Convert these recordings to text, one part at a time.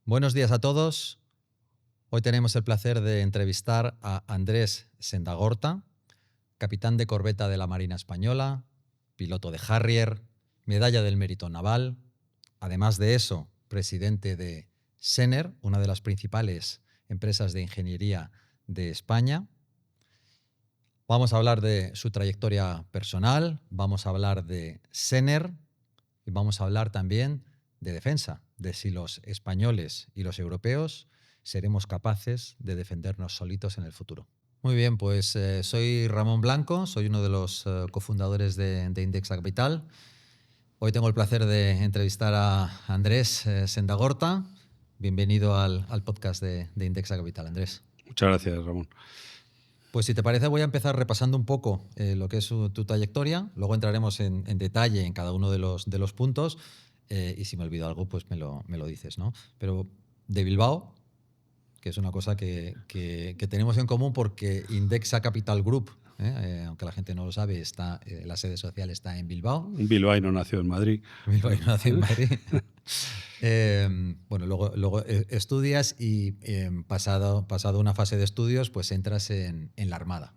Buenos días a todos. Hoy tenemos el placer de entrevistar a Andrés Sendagorta, capitán de corbeta de la Marina Española, piloto de Harrier, medalla del Mérito Naval. Además de eso, presidente de Sener, una de las principales empresas de ingeniería de España. Vamos a hablar de su trayectoria personal, vamos a hablar de Sener y vamos a hablar también de defensa, de si los españoles y los europeos seremos capaces de defendernos solitos en el futuro. Muy bien, pues soy Ramón Blanco, soy uno de los cofundadores de Indexa Capital. Hoy tengo el placer de entrevistar a Andrés Sendagorta. Bienvenido al podcast de Indexa Capital, Andrés. Muchas gracias, Ramón. Pues si te parece voy a empezar repasando un poco lo que es tu trayectoria, luego entraremos en detalle en cada uno de los puntos y si me olvido algo pues me lo dices, ¿no? Pero de Bilbao, que es una cosa que tenemos en común porque Indexa Capital Group, aunque la gente no lo sabe, la sede social está en Bilbao. Un bilbaíno nació en Madrid. Bilbaíno nació en Madrid. Bueno, luego estudias y pasado una fase de estudios, pues entras en la Armada.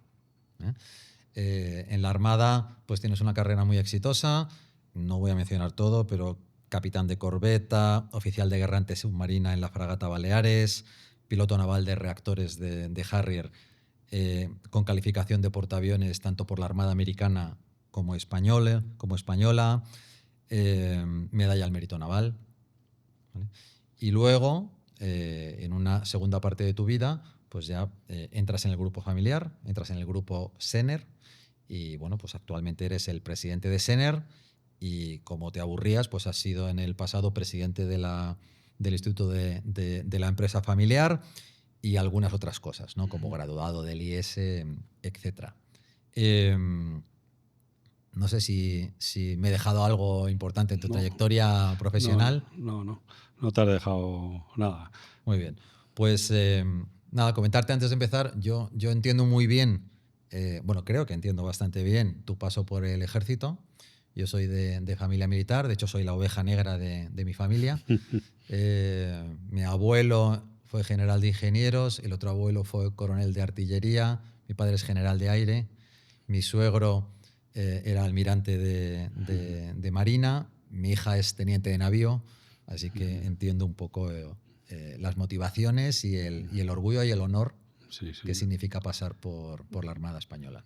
En la Armada, pues tienes una carrera muy exitosa. No voy a mencionar todo, pero capitán de corbeta, oficial de guerra antisubmarina en la fragata Baleares, piloto naval de reactores de Harrier, con calificación de portaaviones tanto por la Armada Americana como española, medalla al Mérito Naval. ¿Vale? Y luego, en una segunda parte de tu vida, pues ya entras en el grupo familiar, entras en el grupo Sener y bueno, pues actualmente eres el presidente de Sener y como te aburrías, pues has sido en el pasado presidente del instituto de la empresa familiar y algunas otras cosas, ¿no? Como graduado del IES, etc. No sé si me he dejado algo importante en tu trayectoria profesional. No te has dejado nada. Muy bien. Pues nada, comentarte antes de empezar, yo entiendo muy bien, creo que entiendo bastante bien tu paso por el ejército. Yo soy de familia militar, de hecho soy la oveja negra de mi familia. Mi abuelo fue general de ingenieros, el otro abuelo fue coronel de artillería, mi padre es general de aire, mi suegro era almirante de marina, mi hija es teniente de navío, así que entiendo un poco las motivaciones y el orgullo y el honor que significa pasar por la Armada Española.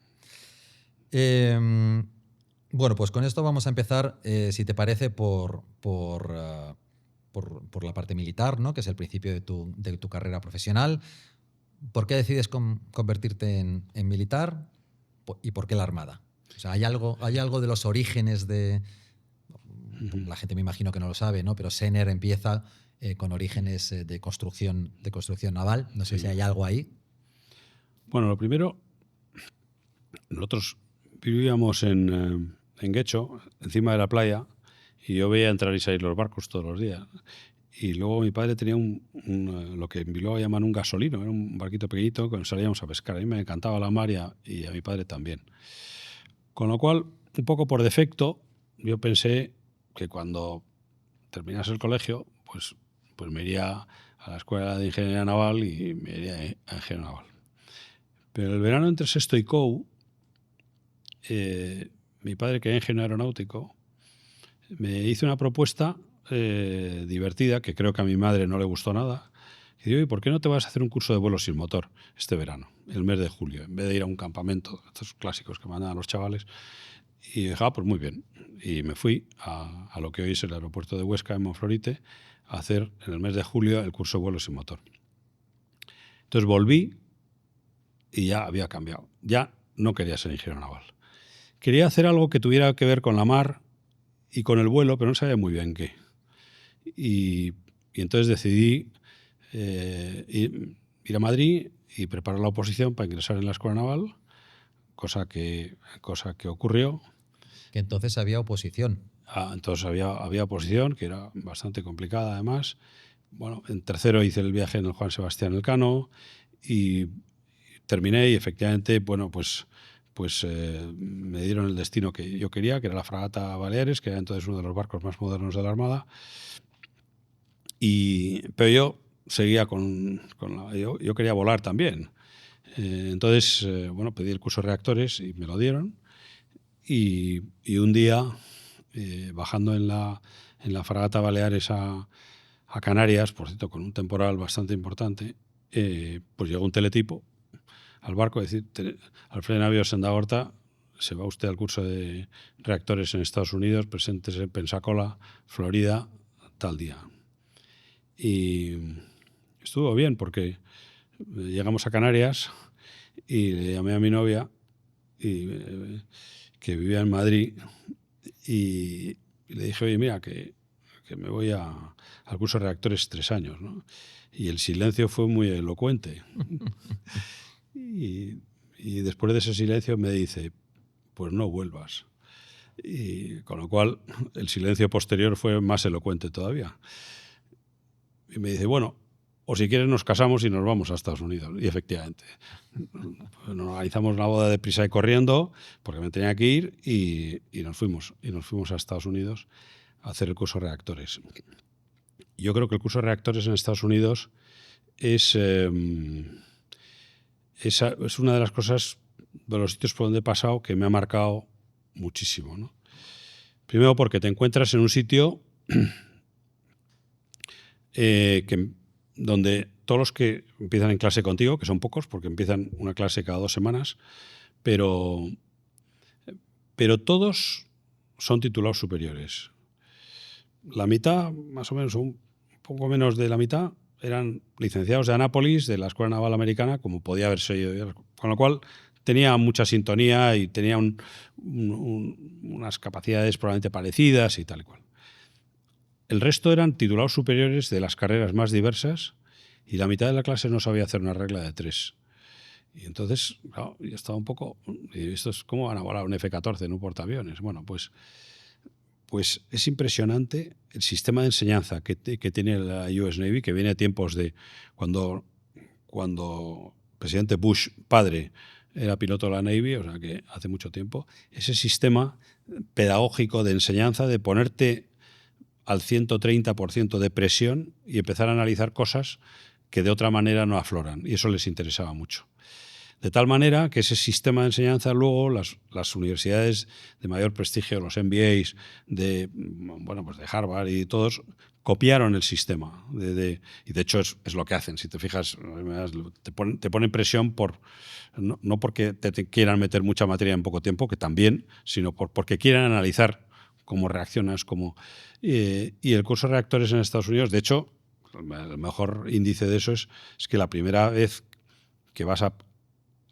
Bueno, pues con esto vamos a empezar, si te parece, por la parte militar, ¿no? Que es el principio de tu carrera profesional. ¿Por qué decides convertirte en militar y por qué la Armada? O sea, ¿hay algo de los orígenes de... La gente me imagino que no lo sabe, ¿no? Pero Sener empieza con orígenes de construcción naval. No sé si hay algo ahí. Bueno, lo primero, nosotros vivíamos en Guecho, encima de la playa, y yo veía entrar y salir los barcos todos los días. Y luego mi padre tenía lo que en Bilbao llaman un gasolino, era un barquito pequeñito que salíamos a pescar. A mí me encantaba la mar y a mi padre también. Con lo cual, un poco por defecto, yo pensé que cuando terminase el colegio, pues me iría a la escuela de ingeniería naval y me iría a ingeniero naval. Pero el verano entre sexto y COU, mi padre, que era ingeniero aeronáutico, me hizo una propuesta divertida, que creo que a mi madre no le gustó nada. Y digo, ¿y por qué no te vas a hacer un curso de vuelo sin motor este verano, el mes de julio, en vez de ir a un campamento, estos clásicos que mandan a los chavales? Y dije, pues muy bien. Y me fui a lo que hoy es el aeropuerto de Huesca, en Monflorite, a hacer en el mes de julio el curso de vuelo sin motor. Entonces volví y ya había cambiado. Ya no quería ser ingeniero naval. Quería hacer algo que tuviera que ver con la mar y con el vuelo, pero no sabía muy bien qué. Y entonces decidí ir a Madrid y preparar la oposición para ingresar en la Escuela Naval, cosa que ocurrió. Que entonces había oposición. Entonces había oposición, que era bastante complicada además. Bueno, en tercero hice el viaje en el Juan Sebastián Elcano y terminé y efectivamente, bueno, pues me dieron el destino que yo quería, que era la fragata Baleares, que era entonces uno de los barcos más modernos de la Armada. Y Pero yo seguía yo quería volar también. Entonces, bueno, pedí el curso de reactores y me lo dieron. Y un día, bajando en la fragata Baleares a Canarias, por cierto, con un temporal bastante importante, pues llegó un teletipo al barco, es decir, Alfredo Navío Sendagorta, se va usted al curso de reactores en Estados Unidos, presentes en Pensacola, Florida, tal día. Y estuvo bien porque llegamos a Canarias y le llamé a mi novia, que vivía en Madrid, y le dije, oye, mira, que me voy al curso de reactores 3 años, ¿no? Y el silencio fue muy elocuente. Y después de ese silencio me dice, pues no vuelvas. Y con lo cual el silencio posterior fue más elocuente todavía. Y me dice, bueno, o si quieres nos casamos y nos vamos a Estados Unidos. Y efectivamente, nos organizamos la boda deprisa y corriendo, porque me tenía que ir, y nos fuimos a Estados Unidos a hacer el curso de reactores. Yo creo que el curso de reactores en Estados Unidos es una de las cosas, de los sitios por donde he pasado, que me ha marcado muchísimo, ¿no? Primero porque te encuentras en un sitio donde todos los que empiezan en clase contigo, que son pocos, porque empiezan una clase cada 2 semanas, pero todos son titulados superiores. La mitad, más o menos, un poco menos de la mitad, eran licenciados de Anápolis, de la Escuela Naval Americana, como podía haber sido yo. Con lo cual tenía mucha sintonía y tenía unas capacidades probablemente parecidas y tal y cual. El resto eran titulados superiores de las carreras más diversas y la mitad de la clase no sabía hacer una regla de 3. Y entonces, claro, yo estaba un poco... ¿Esto es cómo van a volar un F-14 en un portaaviones? Bueno, pues es impresionante el sistema de enseñanza que tiene la US Navy, que viene a tiempos de cuando el presidente Bush, padre, era piloto de la Navy, o sea que hace mucho tiempo. Ese sistema pedagógico de enseñanza, de ponerte al 130% de presión y empezar a analizar cosas que de otra manera no afloran. Y eso les interesaba mucho. De tal manera que ese sistema de enseñanza luego las universidades de mayor prestigio, los MBAs de Harvard y todos, copiaron el sistema. Y de hecho es lo que hacen. Si te fijas, te ponen presión no porque te quieran meter mucha materia en poco tiempo, que también, sino porque quieran analizar cómo reaccionas. Y el curso de reactores en Estados Unidos, de hecho, el mejor índice de eso es que la primera vez que vas a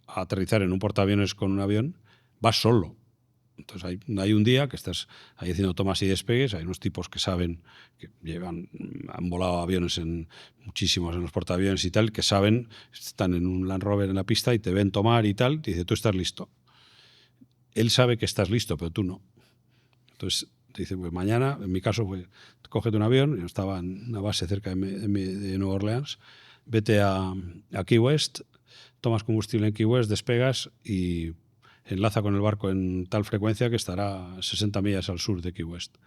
aterrizar en un portaaviones con un avión, vas solo. Entonces hay un día que estás ahí haciendo tomas y despegues, hay unos tipos que saben, que han volado aviones muchísimos en los portaaviones y tal, que saben, están en un Land Rover en la pista y te ven tomar y tal, y te dice, tú estás listo. Él sabe que estás listo, pero tú no. Entonces te dice, pues mañana, en mi caso, pues cógete un avión, yo estaba en una base cerca de Nueva Orleans, vete a Key West, tomas combustible en Key West, despegas y enlaza con el barco en tal frecuencia que estará 60 millas al sur de Key West.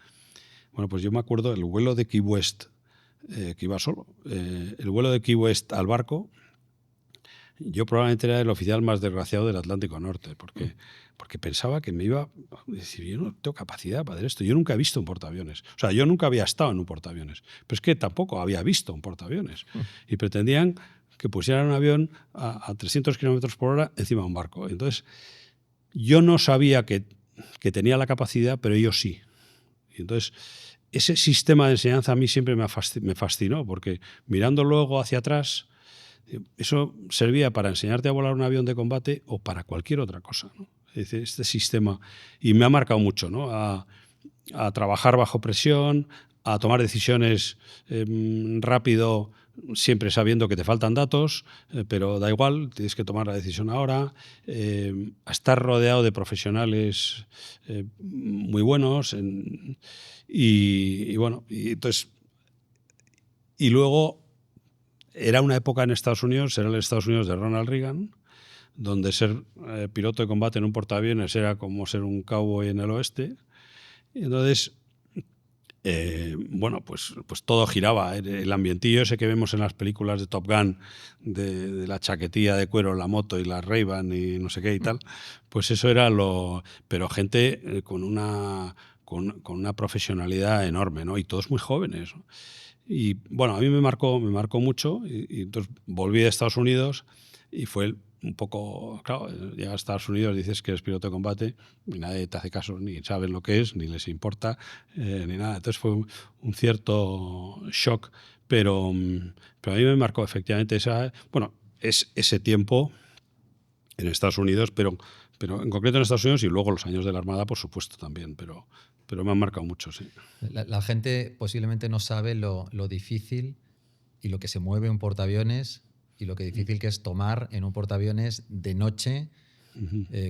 Bueno, pues yo me acuerdo el vuelo de Key West, que iba solo, el vuelo de Key West al barco, yo probablemente era el oficial más desgraciado del Atlántico Norte, porque pensaba que me iba a decir, yo no tengo capacidad para hacer esto, yo nunca he visto un portaaviones. O sea, yo nunca había estado en un portaaviones, pero es que tampoco había visto un portaaviones. Y pretendían que pusieran un avión a 300 kilómetros por hora encima de un barco. Entonces, yo no sabía que tenía la capacidad, pero ellos sí. Y entonces, ese sistema de enseñanza a mí siempre me fascinó, porque mirando luego hacia atrás, eso servía para enseñarte a volar un avión de combate o para cualquier otra cosa, ¿no? Es decir, este sistema, y me ha marcado mucho, ¿no? A trabajar bajo presión, a tomar decisiones rápido, siempre sabiendo que te faltan datos, pero da igual, tienes que tomar la decisión ahora, a estar rodeado de profesionales muy buenos, y bueno, y entonces, y luego era una época en Estados Unidos, era el Estados Unidos de Ronald Reagan, donde ser piloto de combate en un portaaviones era como ser un cowboy en el oeste. Y entonces bueno, pues todo giraba. El ambientillo ese que vemos en las películas de Top Gun, de la chaquetilla de cuero, la moto y la Ray-Ban y no sé qué y tal, pues eso era lo... Pero gente con una profesionalidad enorme, ¿no? Y todos muy jóvenes, ¿no? Y bueno, a mí me marcó mucho y entonces volví de Estados Unidos y fue un poco, claro, llegas a Estados Unidos, dices que eres piloto de combate y nadie te hace caso, ni saben lo que es, ni les importa, ni nada. Entonces fue un cierto shock, pero a mí me marcó efectivamente ese tiempo en Estados Unidos, pero en concreto en Estados Unidos y luego los años de la Armada, por supuesto, también, pero me han marcado mucho, sí. La gente posiblemente no sabe lo difícil y lo que se mueve un portaaviones y lo que difícil que es tomar en un portaaviones de noche,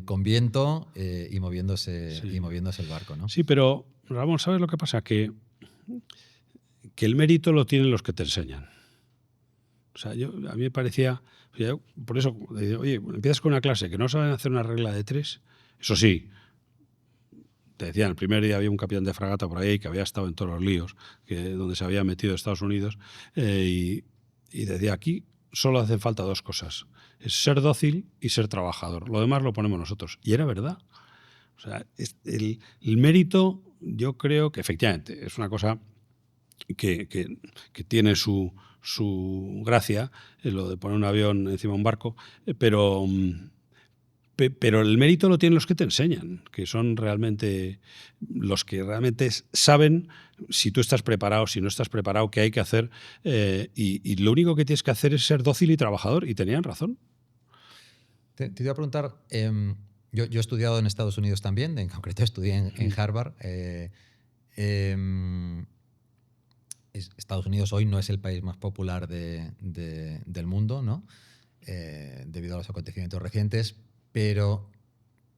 con viento y moviéndose el barco, ¿no? Sí, pero Ramón, ¿sabes lo que pasa? Que el mérito lo tienen los que te enseñan. O sea, a mí me parecía... por eso, oye, empiezas con una clase que no saben hacer una regla de 3, eso sí, te decían, el primer día había un capitán de fragata por ahí que había estado en todos los líos, donde se había metido Estados Unidos, y decía, aquí solo hacen falta 2 cosas, es ser dócil y ser trabajador. Lo demás lo ponemos nosotros. Y era verdad. O sea, el mérito, yo creo que efectivamente es una cosa que tiene su gracia, lo de poner un avión encima de un barco, pero el mérito lo tienen los que te enseñan, que son realmente los que realmente saben si tú estás preparado, si no estás preparado, qué hay que hacer, y lo único que tienes que hacer es ser dócil y trabajador, y tenían razón. Te iba a preguntar, yo he estudiado en Estados Unidos también, en concreto estudié en Harvard. Estados Unidos hoy no es el país más popular del mundo, ¿no? Debido a los acontecimientos recientes, pero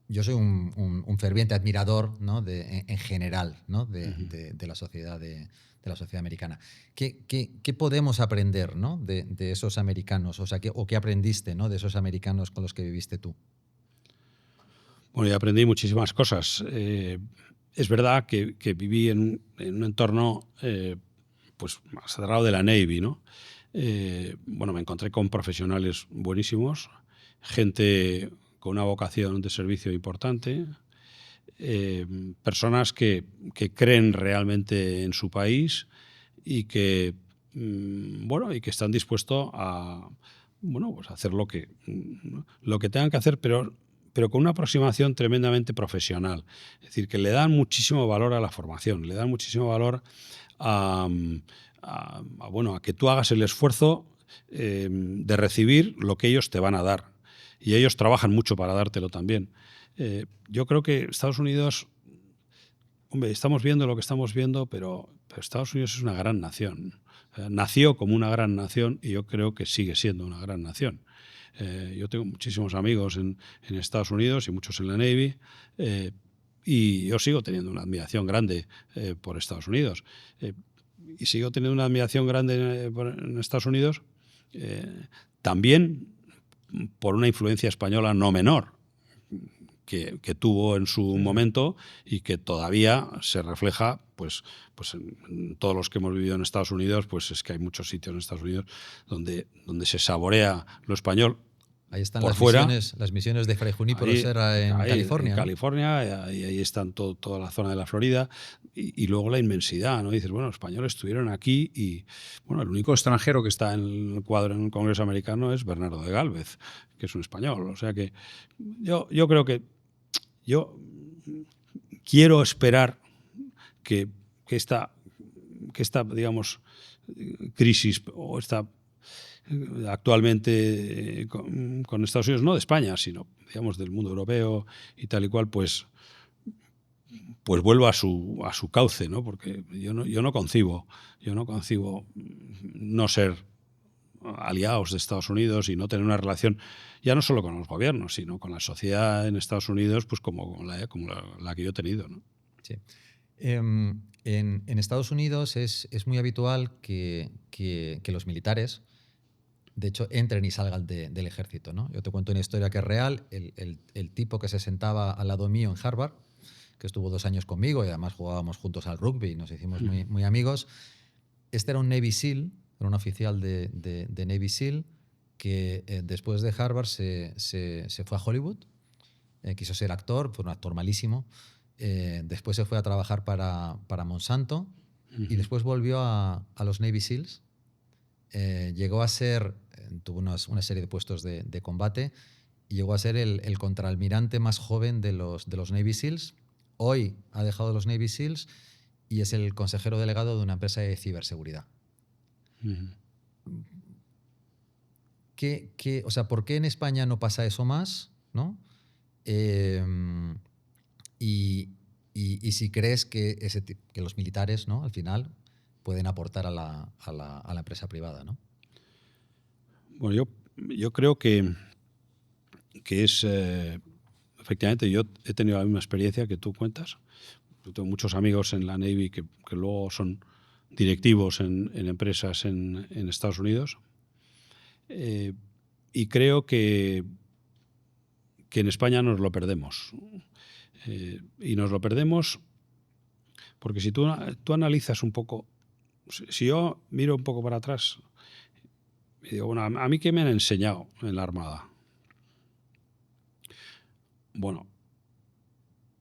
yo soy un ferviente admirador, ¿no? En general, ¿no? de la sociedad de la sociedad americana. ¿Qué podemos aprender, ¿no? de esos americanos? O sea, ¿qué aprendiste, ¿no? de esos americanos con los que viviste tú? Bueno, yo aprendí muchísimas cosas. Es verdad que viví en un entorno pues más cerrado de la Navy, ¿no? Bueno, me encontré con profesionales buenísimos, gente con una vocación de servicio importante, personas que creen realmente en su país y que y que están dispuestos a pues hacer lo que tengan que hacer, pero con una aproximación tremendamente profesional. Es decir, que le dan muchísimo valor a la formación, le dan muchísimo valor a que tú hagas el esfuerzo de recibir lo que ellos te van a dar. Y ellos trabajan mucho para dártelo también. Yo creo que Estados Unidos, hombre, estamos viendo lo que estamos viendo, pero Estados Unidos es una gran nación. Nació como una gran nación y yo creo que sigue siendo una gran nación. Yo tengo muchísimos amigos en Estados Unidos y muchos en la Navy, y yo sigo teniendo una admiración grande por Estados Unidos. Y sigo teniendo una admiración grande en Estados Unidos también por una influencia española no menor que tuvo en su momento y que todavía se refleja pues en todos los que hemos vivido en Estados Unidos. Pues es que hay muchos sitios en Estados Unidos donde se saborea lo español. Ahí están por fuera, las misiones de Fray Junípero Serra en California. En California, ahí están toda la zona de la Florida, y luego la inmensidad, ¿no? Dices, bueno, los españoles estuvieron aquí y, bueno, el único extranjero que está en el cuadro en el Congreso americano es Bernardo de Gálvez, que es un español. O sea que yo creo que yo quiero esperar que esta, digamos, crisis o esta actualmente con Estados Unidos, no de España, sino digamos del mundo europeo y tal y cual, pues vuelva a su cauce, ¿no? Porque yo no concibo no ser aliados de Estados Unidos y no tener una relación ya no solo con los gobiernos, sino con la sociedad en Estados Unidos, pues como la que yo he tenido, ¿no? Sí. En Estados Unidos es muy habitual que los militares, de hecho, entren y salgan del ejército, ¿no? Yo te cuento una historia que es real. El tipo que se sentaba al lado mío en Harvard, que estuvo 2 años conmigo y además jugábamos juntos al rugby, nos hicimos muy, muy amigos. Este era un Navy SEAL, era un oficial de Navy SEAL que después de Harvard se fue a Hollywood, quiso ser actor, fue un actor malísimo. Después se fue a trabajar para Monsanto y después volvió a los Navy SEALs. Llegó a ser, tuvo una serie de puestos de combate y llegó a ser el contraalmirante más joven de los Navy SEALs. Hoy ha dejado los Navy SEALs y es el consejero delegado de una empresa de ciberseguridad. O sea, ¿por qué en España no pasa eso más? ¿No? Y si crees que los militares, ¿no?, al final pueden aportar a la empresa privada, ¿no? Bueno, yo creo que es... efectivamente, yo he tenido la misma experiencia que tú cuentas. Yo tengo muchos amigos en la Navy que luego son directivos en empresas en Estados Unidos. Y creo que en España nos lo perdemos. Y nos lo perdemos porque si tú analizas un poco, si yo miro un poco para atrás y digo, bueno, ¿a mí qué me han enseñado en la Armada? Bueno,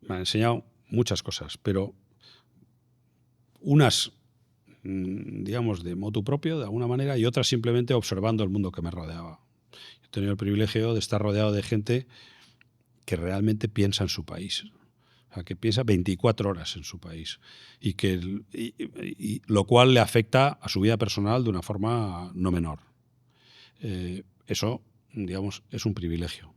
me han enseñado muchas cosas, pero unas, digamos, de motu propio, de alguna manera, y otras simplemente observando el mundo que me rodeaba. He tenido el privilegio de estar rodeado de gente que realmente piensa en su país. O sea, que piensa 24 horas en su país y lo cual le afecta a su vida personal de una forma no menor. Eso, digamos, es un privilegio.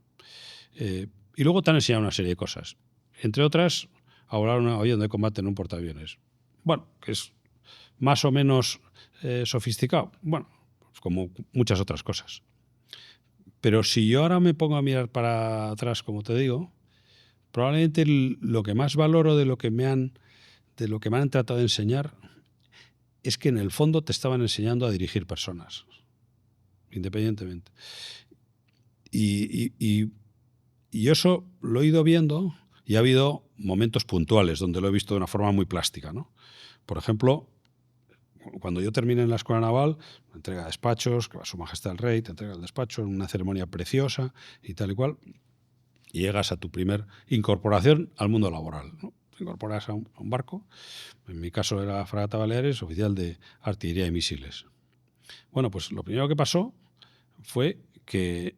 Y luego te han enseñado una serie de cosas. Entre otras, a volar un avión de combate en un portaaviones. Bueno, que es más o menos sofisticado. Bueno, pues como muchas otras cosas. Pero si yo ahora me pongo a mirar para atrás, como te digo, probablemente lo que más valoro de lo que me han tratado de enseñar es que en el fondo te estaban enseñando a dirigir personas, independientemente. Y eso lo he ido viendo y ha habido momentos puntuales donde lo he visto de una forma muy plástica, ¿no? Por ejemplo, cuando yo terminé en la Escuela Naval, me entrega despachos, que va Su Majestad el Rey, te entrega el despacho en una ceremonia preciosa y tal y cual, y llegas a tu primer incorporación al mundo laboral, ¿no? Te incorporas a un barco, en mi caso era la Fragata Baleares, oficial de artillería y misiles. Bueno, pues lo primero que pasó fue que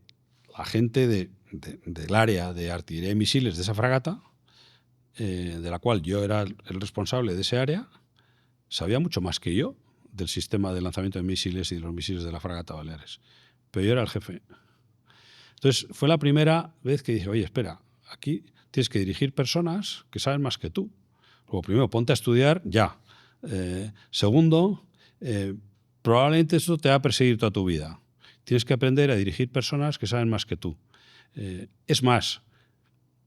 la gente del área de artillería y misiles de esa fragata, de la cual yo era el responsable de ese área, sabía mucho más que yo del sistema de lanzamiento de misiles y de los misiles de la Fragata Baleares. Pero yo era el jefe. Entonces, fue la primera vez que dije, oye, espera, aquí tienes que dirigir personas que saben más que tú. Luego, primero, ponte a estudiar ya. Segundo, probablemente eso te va a perseguir toda tu vida. Tienes que aprender a dirigir personas que saben más que tú. Es más,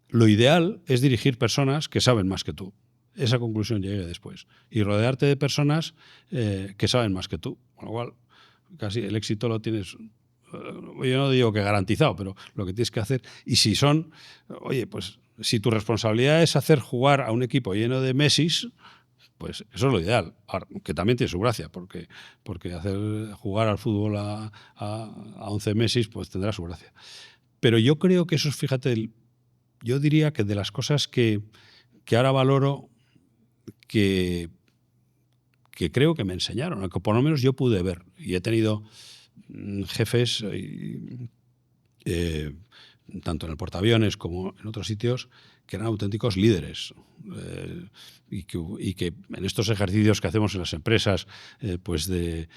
lo ideal es dirigir personas que saben más que tú. Esa conclusión llegué después. Y rodearte de personas que saben más que tú. Con lo cual, casi el éxito lo tienes, yo no digo que garantizado, pero lo que tienes que hacer. Y si son, oye, pues si tu responsabilidad es hacer jugar a un equipo lleno de Messis, pues eso es lo ideal. Ahora, que también tiene su gracia, porque hacer jugar al fútbol a 11 Messis, pues tendrá su gracia. Pero yo creo que eso es, fíjate, yo diría que de las cosas que ahora valoro, que creo que me enseñaron, que por lo menos yo pude ver. Y he tenido jefes, tanto en el portaaviones como en otros sitios, que eran auténticos líderes. Y que en estos ejercicios que hacemos en las empresas, pues de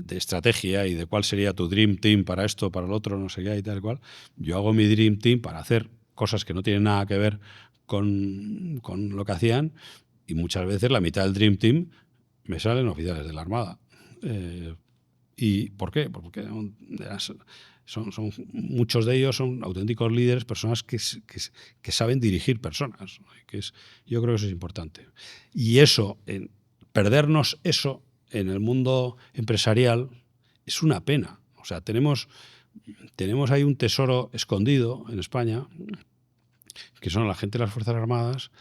estrategia y de cuál sería tu dream team para esto, para lo otro, no sé qué y tal cual, yo hago mi dream team para hacer cosas que no tienen nada que ver con lo que hacían, y muchas veces la mitad del dream team me salen oficiales de la Armada. ¿Y por qué? Porque son muchos de ellos son auténticos líderes, personas que saben dirigir personas, ¿no? Yo creo que eso es importante. Y eso, perdernos eso en el mundo empresarial es una pena. O sea, tenemos ahí un tesoro escondido en España, que son la gente de las Fuerzas Armadas,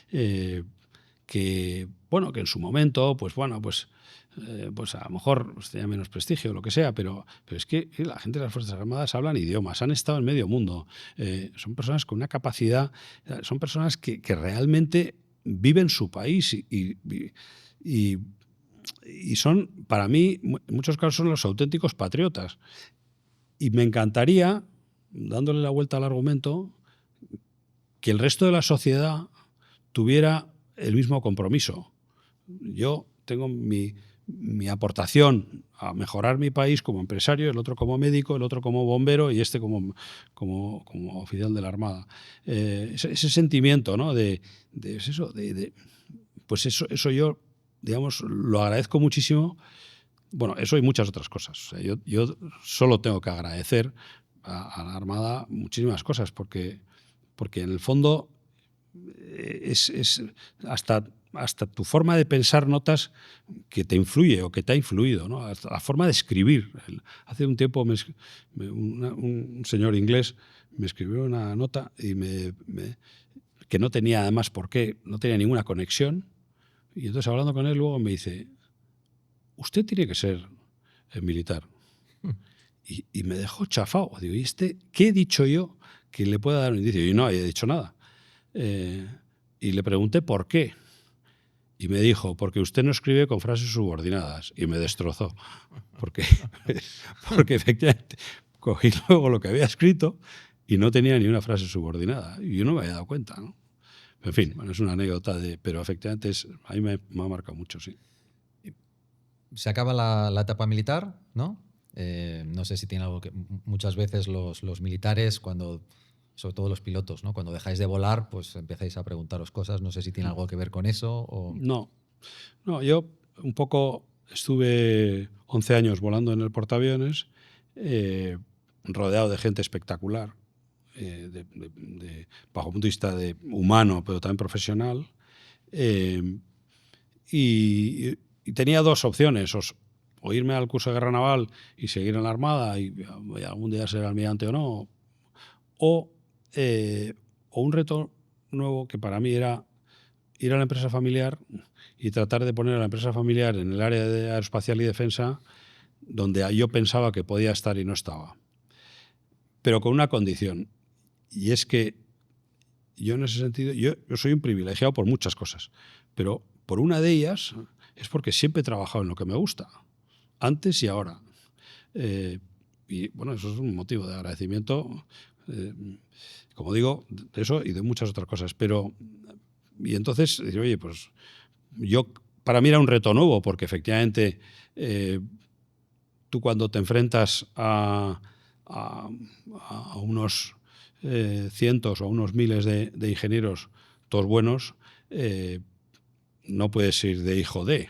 que en su momento, pues a lo mejor tenía menos prestigio o lo que sea, pero es que la gente de las Fuerzas Armadas hablan idiomas, han estado en medio mundo, son personas con una capacidad, son personas que realmente viven su país y son, para mí, en muchos casos son los auténticos patriotas. Y me encantaría, dándole la vuelta al argumento, que el resto de la sociedad tuviera el mismo compromiso. Yo tengo mi aportación a mejorar mi país como empresario, el otro como médico, el otro como bombero y este como oficial de la Armada. Ese sentimiento, ¿no? Pues eso yo, digamos, lo agradezco muchísimo. Bueno, eso y muchas otras cosas. O sea, yo solo tengo que agradecer a la Armada muchísimas cosas, porque en el fondo es hasta tu forma de pensar notas que te influye o que te ha influido, ¿no? Hasta la forma de escribir. Hace un tiempo un señor inglés me escribió una nota y que no tenía además por qué, no tenía ninguna conexión. Y entonces hablando con él luego me dice, usted tiene que ser militar. Y me dejó chafado. Digo, ¿y qué he dicho yo que le pueda dar un indicio? Y no he dicho nada. Y le pregunté por qué. Y me dijo, porque usted no escribe con frases subordinadas. Y me destrozó. Porque efectivamente cogí luego lo que había escrito y no tenía ni una frase subordinada. Y yo no me había dado cuenta, ¿no? En fin, bueno, es una anécdota, pero efectivamente a mí me ha marcado mucho, sí. Se acaba la etapa militar, ¿no? No sé si tiene algo que... Muchas veces los militares, sobre todo los pilotos, ¿no? Cuando dejáis de volar, pues empezáis a preguntaros cosas. No sé si tiene algo que ver con eso o... No, yo un poco estuve 11 años volando en el portaaviones, rodeado de gente espectacular, bajo el punto de vista humano, pero también profesional. Y tenía dos opciones, o irme al curso de guerra naval y seguir en la Armada y algún día ser almirante o no, o un reto nuevo que para mí era ir a la empresa familiar y tratar de poner a la empresa familiar en el área de aeroespacial y defensa donde yo pensaba que podía estar y no estaba. Pero con una condición, y es que yo en ese sentido, yo soy un privilegiado por muchas cosas, pero por una de ellas es porque siempre he trabajado en lo que me gusta, antes y ahora. Y bueno, eso es un motivo de agradecimiento, como digo, de eso y de muchas otras cosas. Y entonces, oye, pues para mí era un reto nuevo, porque efectivamente tú cuando te enfrentas a unos cientos o a unos miles de ingenieros, todos buenos, no puedes ir de hijo de,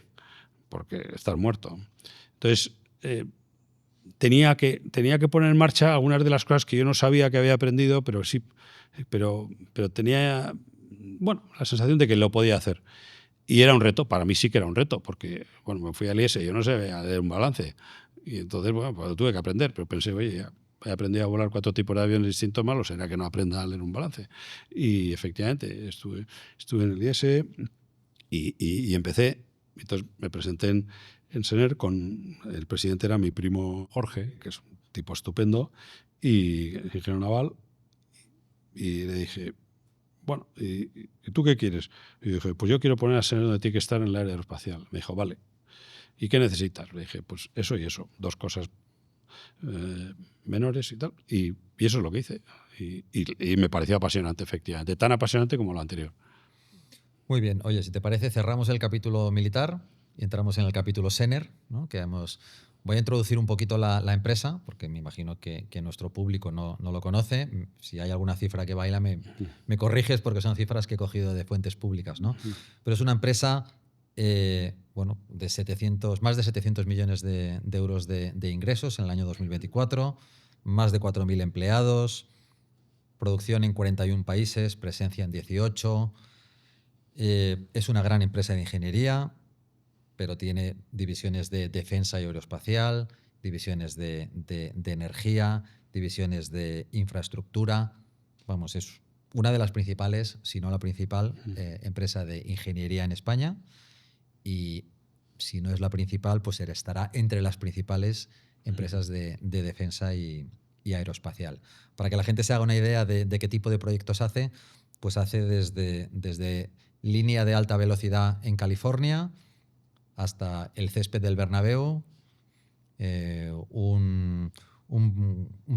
porque estás muerto. Entonces, tenía que poner en marcha algunas de las cosas que yo no sabía que había aprendido, pero sí, pero tenía la sensación de que lo podía hacer. Y era un reto, para mí sí que era un reto, porque me fui al IES, yo no sabía leer un balance. Y entonces, pues tuve que aprender, pero pensé, oye, ya he aprendido a volar 4 tipos de aviones distintos, malo será que no aprenda a leer un balance. Y efectivamente, estuve en el IES y empecé. Entonces me presenté en SENER con el presidente, era mi primo Jorge, que es un tipo estupendo, y ingeniero naval, y le dije, bueno, ¿y tú qué quieres? Y dije, pues yo quiero poner a SENER donde tiene que estar en el área aeroespacial. Me dijo, vale. ¿Y qué necesitas? Le dije, pues eso y eso, 2 cosas menores y tal. Y eso es lo que hice. Y me pareció apasionante, efectivamente, tan apasionante como lo anterior. Muy bien. Oye, si te parece, cerramos el capítulo militar y entramos en el capítulo SENER, ¿no? Voy a introducir un poquito la empresa, porque me imagino que nuestro público no lo conoce. Si hay alguna cifra que baila, me corriges, porque son cifras que he cogido de fuentes públicas, ¿no? Pero es una empresa de más de 700 millones de euros de ingresos en el año 2024, más de 4.000 empleados, producción en 41 países, presencia en 18. Es una gran empresa de ingeniería, pero tiene divisiones de defensa y aeroespacial, divisiones de energía, divisiones de infraestructura. Vamos, es una de las principales, si no la principal, empresa de ingeniería en España, y si no es la principal, pues estará entre las principales empresas de defensa y aeroespacial. Para que la gente se haga una idea de qué tipo de proyectos hace, pues hace desde línea de alta velocidad en California hasta el césped del Bernabéu, un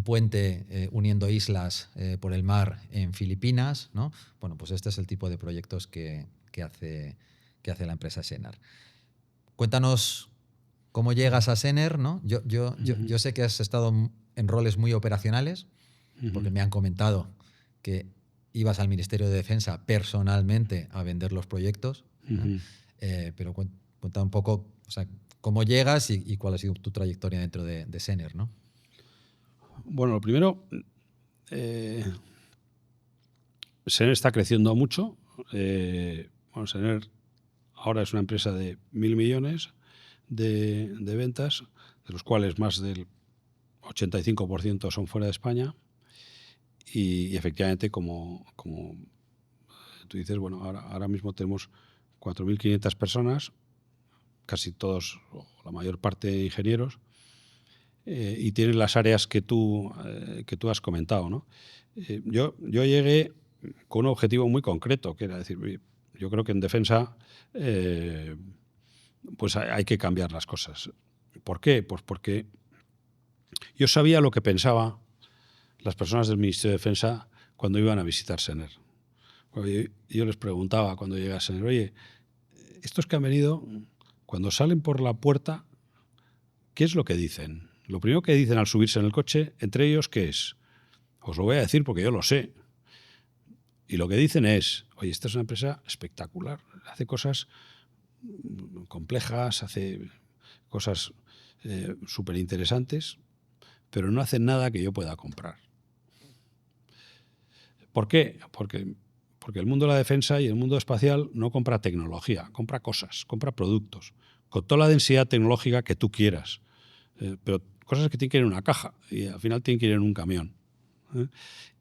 puente uniendo islas por el mar en Filipinas, ¿no? Bueno, pues este es el tipo de proyectos que hace la empresa Senar. Cuéntanos cómo llegas a Sener, ¿no? Yo sé que has estado en roles muy operacionales, porque me han comentado que ibas al Ministerio de Defensa personalmente a vender los proyectos, ¿no? Pero cuenta un poco, o sea, cómo llegas y cuál ha sido tu trayectoria dentro de Sener, ¿no? Bueno, lo primero, Sener está creciendo mucho. Sener ahora es una empresa de 1.000 millones de ventas, de los cuales más del 85% son fuera de España. Y efectivamente, como tú dices, bueno, ahora mismo tenemos 4.500 personas, casi todos, o la mayor parte, ingenieros, y tienen las áreas que tú has comentado, ¿no? Yo llegué con un objetivo muy concreto, que era decir, yo creo que en defensa pues hay que cambiar las cosas. ¿Por qué? Pues porque yo sabía lo que pensaban las personas del Ministerio de Defensa cuando iban a visitar Sener. Yo les preguntaba cuando llegué a Sener, oye, estos que han venido, cuando salen por la puerta, ¿qué es lo que dicen? Lo primero que dicen al subirse en el coche, entre ellos, ¿qué es? Os lo voy a decir porque yo lo sé. Y lo que dicen es, oye, esta es una empresa espectacular, hace cosas complejas, hace cosas súper interesantes, pero no hacen nada que yo pueda comprar. ¿Por qué? Porque el mundo de la defensa y el mundo espacial no compra tecnología, compra cosas, compra productos, con toda la densidad tecnológica que tú quieras, pero cosas que tienen que ir en una caja y al final tienen que ir en un camión.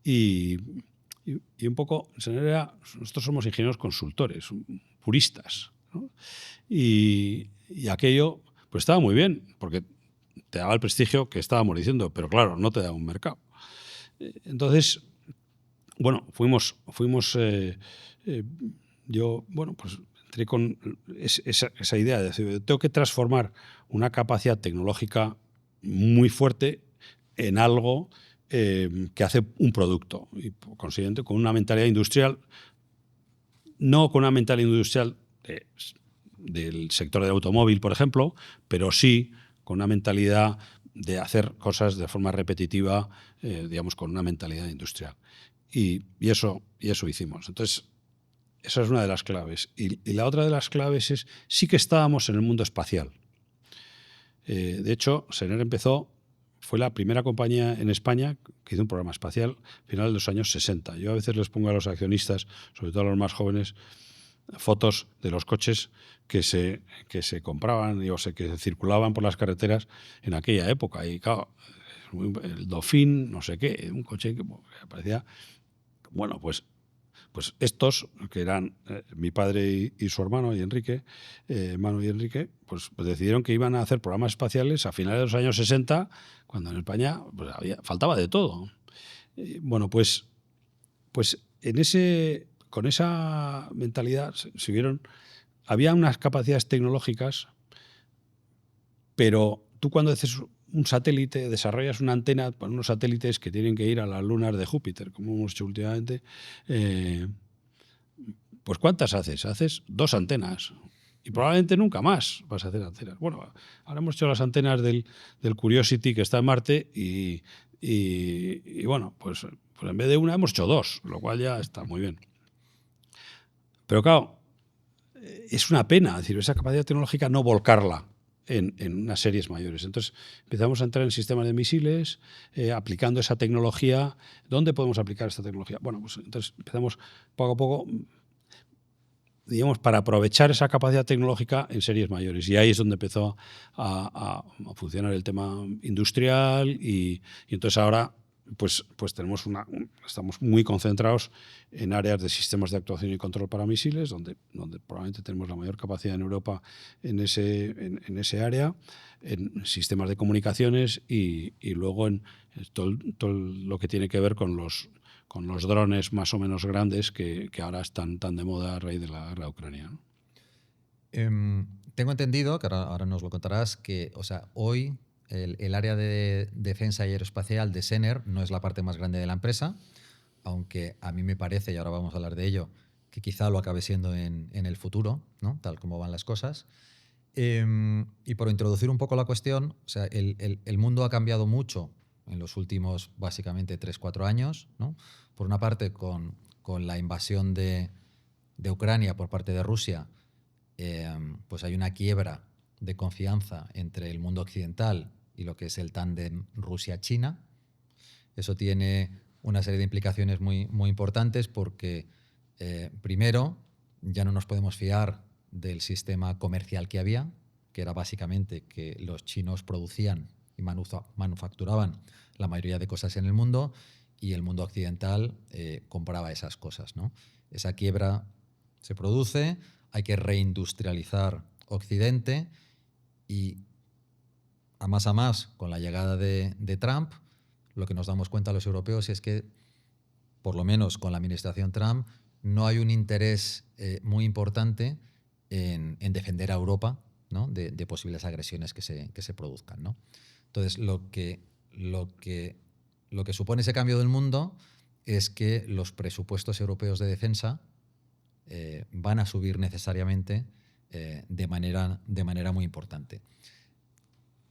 Y un poco, nosotros somos ingenieros consultores, puristas, ¿no? Y aquello pues estaba muy bien, porque te daba el prestigio que estábamos diciendo, pero claro, no te daba un mercado. Entonces, bueno, yo, bueno, pues entré con esa idea de decir, tengo que transformar una capacidad tecnológica muy fuerte en algo que hace un producto y, por consiguiente, con una mentalidad industrial, no con una mentalidad industrial del sector del automóvil, por ejemplo, pero sí con una mentalidad de hacer cosas de forma repetitiva, digamos, con una mentalidad industrial. Y eso hicimos. Entonces, esa es una de las claves. Y la otra de las claves es, sí que estábamos en el mundo espacial. De hecho, Sener fue la primera compañía en España que hizo un programa espacial a finales de los años 60. Yo a veces les pongo a los accionistas, sobre todo a los más jóvenes, fotos de los coches que se compraban o que circulaban por las carreteras en aquella época. Y claro, el Dauphin, no sé qué, un coche que parecía... Bueno, pues estos, que eran mi padre y su hermano, y Enrique, Manu y Enrique, pues decidieron que iban a hacer programas espaciales a finales de los años 60, cuando en España pues, faltaba de todo. Bueno, pues con esa mentalidad se vieron, había unas capacidades tecnológicas, pero tú cuando haces un satélite, desarrollas una antena para unos satélites que tienen que ir a las lunas de Júpiter, como hemos hecho últimamente, pues ¿cuántas haces? Haces 2 antenas y probablemente nunca más vas a hacer antenas. Bueno, ahora hemos hecho las antenas del Curiosity, que está en Marte, y bueno, pues en vez de una hemos hecho 2, lo cual ya está muy bien. Pero claro, es una pena, es decir, esa capacidad tecnológica no volcarla en unas series mayores. Entonces empezamos a entrar en sistemas de misiles, aplicando esa tecnología. ¿Dónde podemos aplicar esta tecnología? Bueno, pues entonces empezamos poco a poco, digamos, para aprovechar esa capacidad tecnológica en series mayores. Y ahí es donde empezó a funcionar el tema industrial y entonces ahora pues estamos muy concentrados en áreas de sistemas de actuación y control para misiles, donde probablemente tenemos la mayor capacidad en Europa en ese área, en sistemas de comunicaciones y luego en todo lo que tiene que ver con los drones más o menos grandes que ahora están tan de moda a raíz de la guerra de Ucrania, ¿no? Tengo entendido, que ahora nos lo contarás, que hoy el área de defensa y aeroespacial de Sener no es la parte más grande de la empresa, aunque a mí me parece, y ahora vamos a hablar de ello, que quizá lo acabe siendo en el futuro, ¿no? Tal como van las cosas. Y por introducir un poco la cuestión, el mundo ha cambiado mucho en los últimos, básicamente, 3-4 años, ¿no? Por una parte, con la invasión de Ucrania por parte de Rusia, pues hay una quiebra de confianza entre el mundo occidental y lo que es el tándem Rusia-China. Eso tiene una serie de implicaciones muy, muy importantes porque, primero, ya no nos podemos fiar del sistema comercial que había, que era básicamente que los chinos producían y manufacturaban la mayoría de cosas en el mundo y el mundo occidental compraba esas cosas, ¿no? Esa quiebra se produce, hay que reindustrializar Occidente y a más, con la llegada de Trump, lo que nos damos cuenta los europeos es que, por lo menos con la administración Trump, no hay un interés muy importante en defender a Europa, ¿no? de posibles agresiones que se produzcan, ¿no? Entonces, lo que supone ese cambio del mundo es que los presupuestos europeos de defensa van a subir necesariamente de manera muy importante.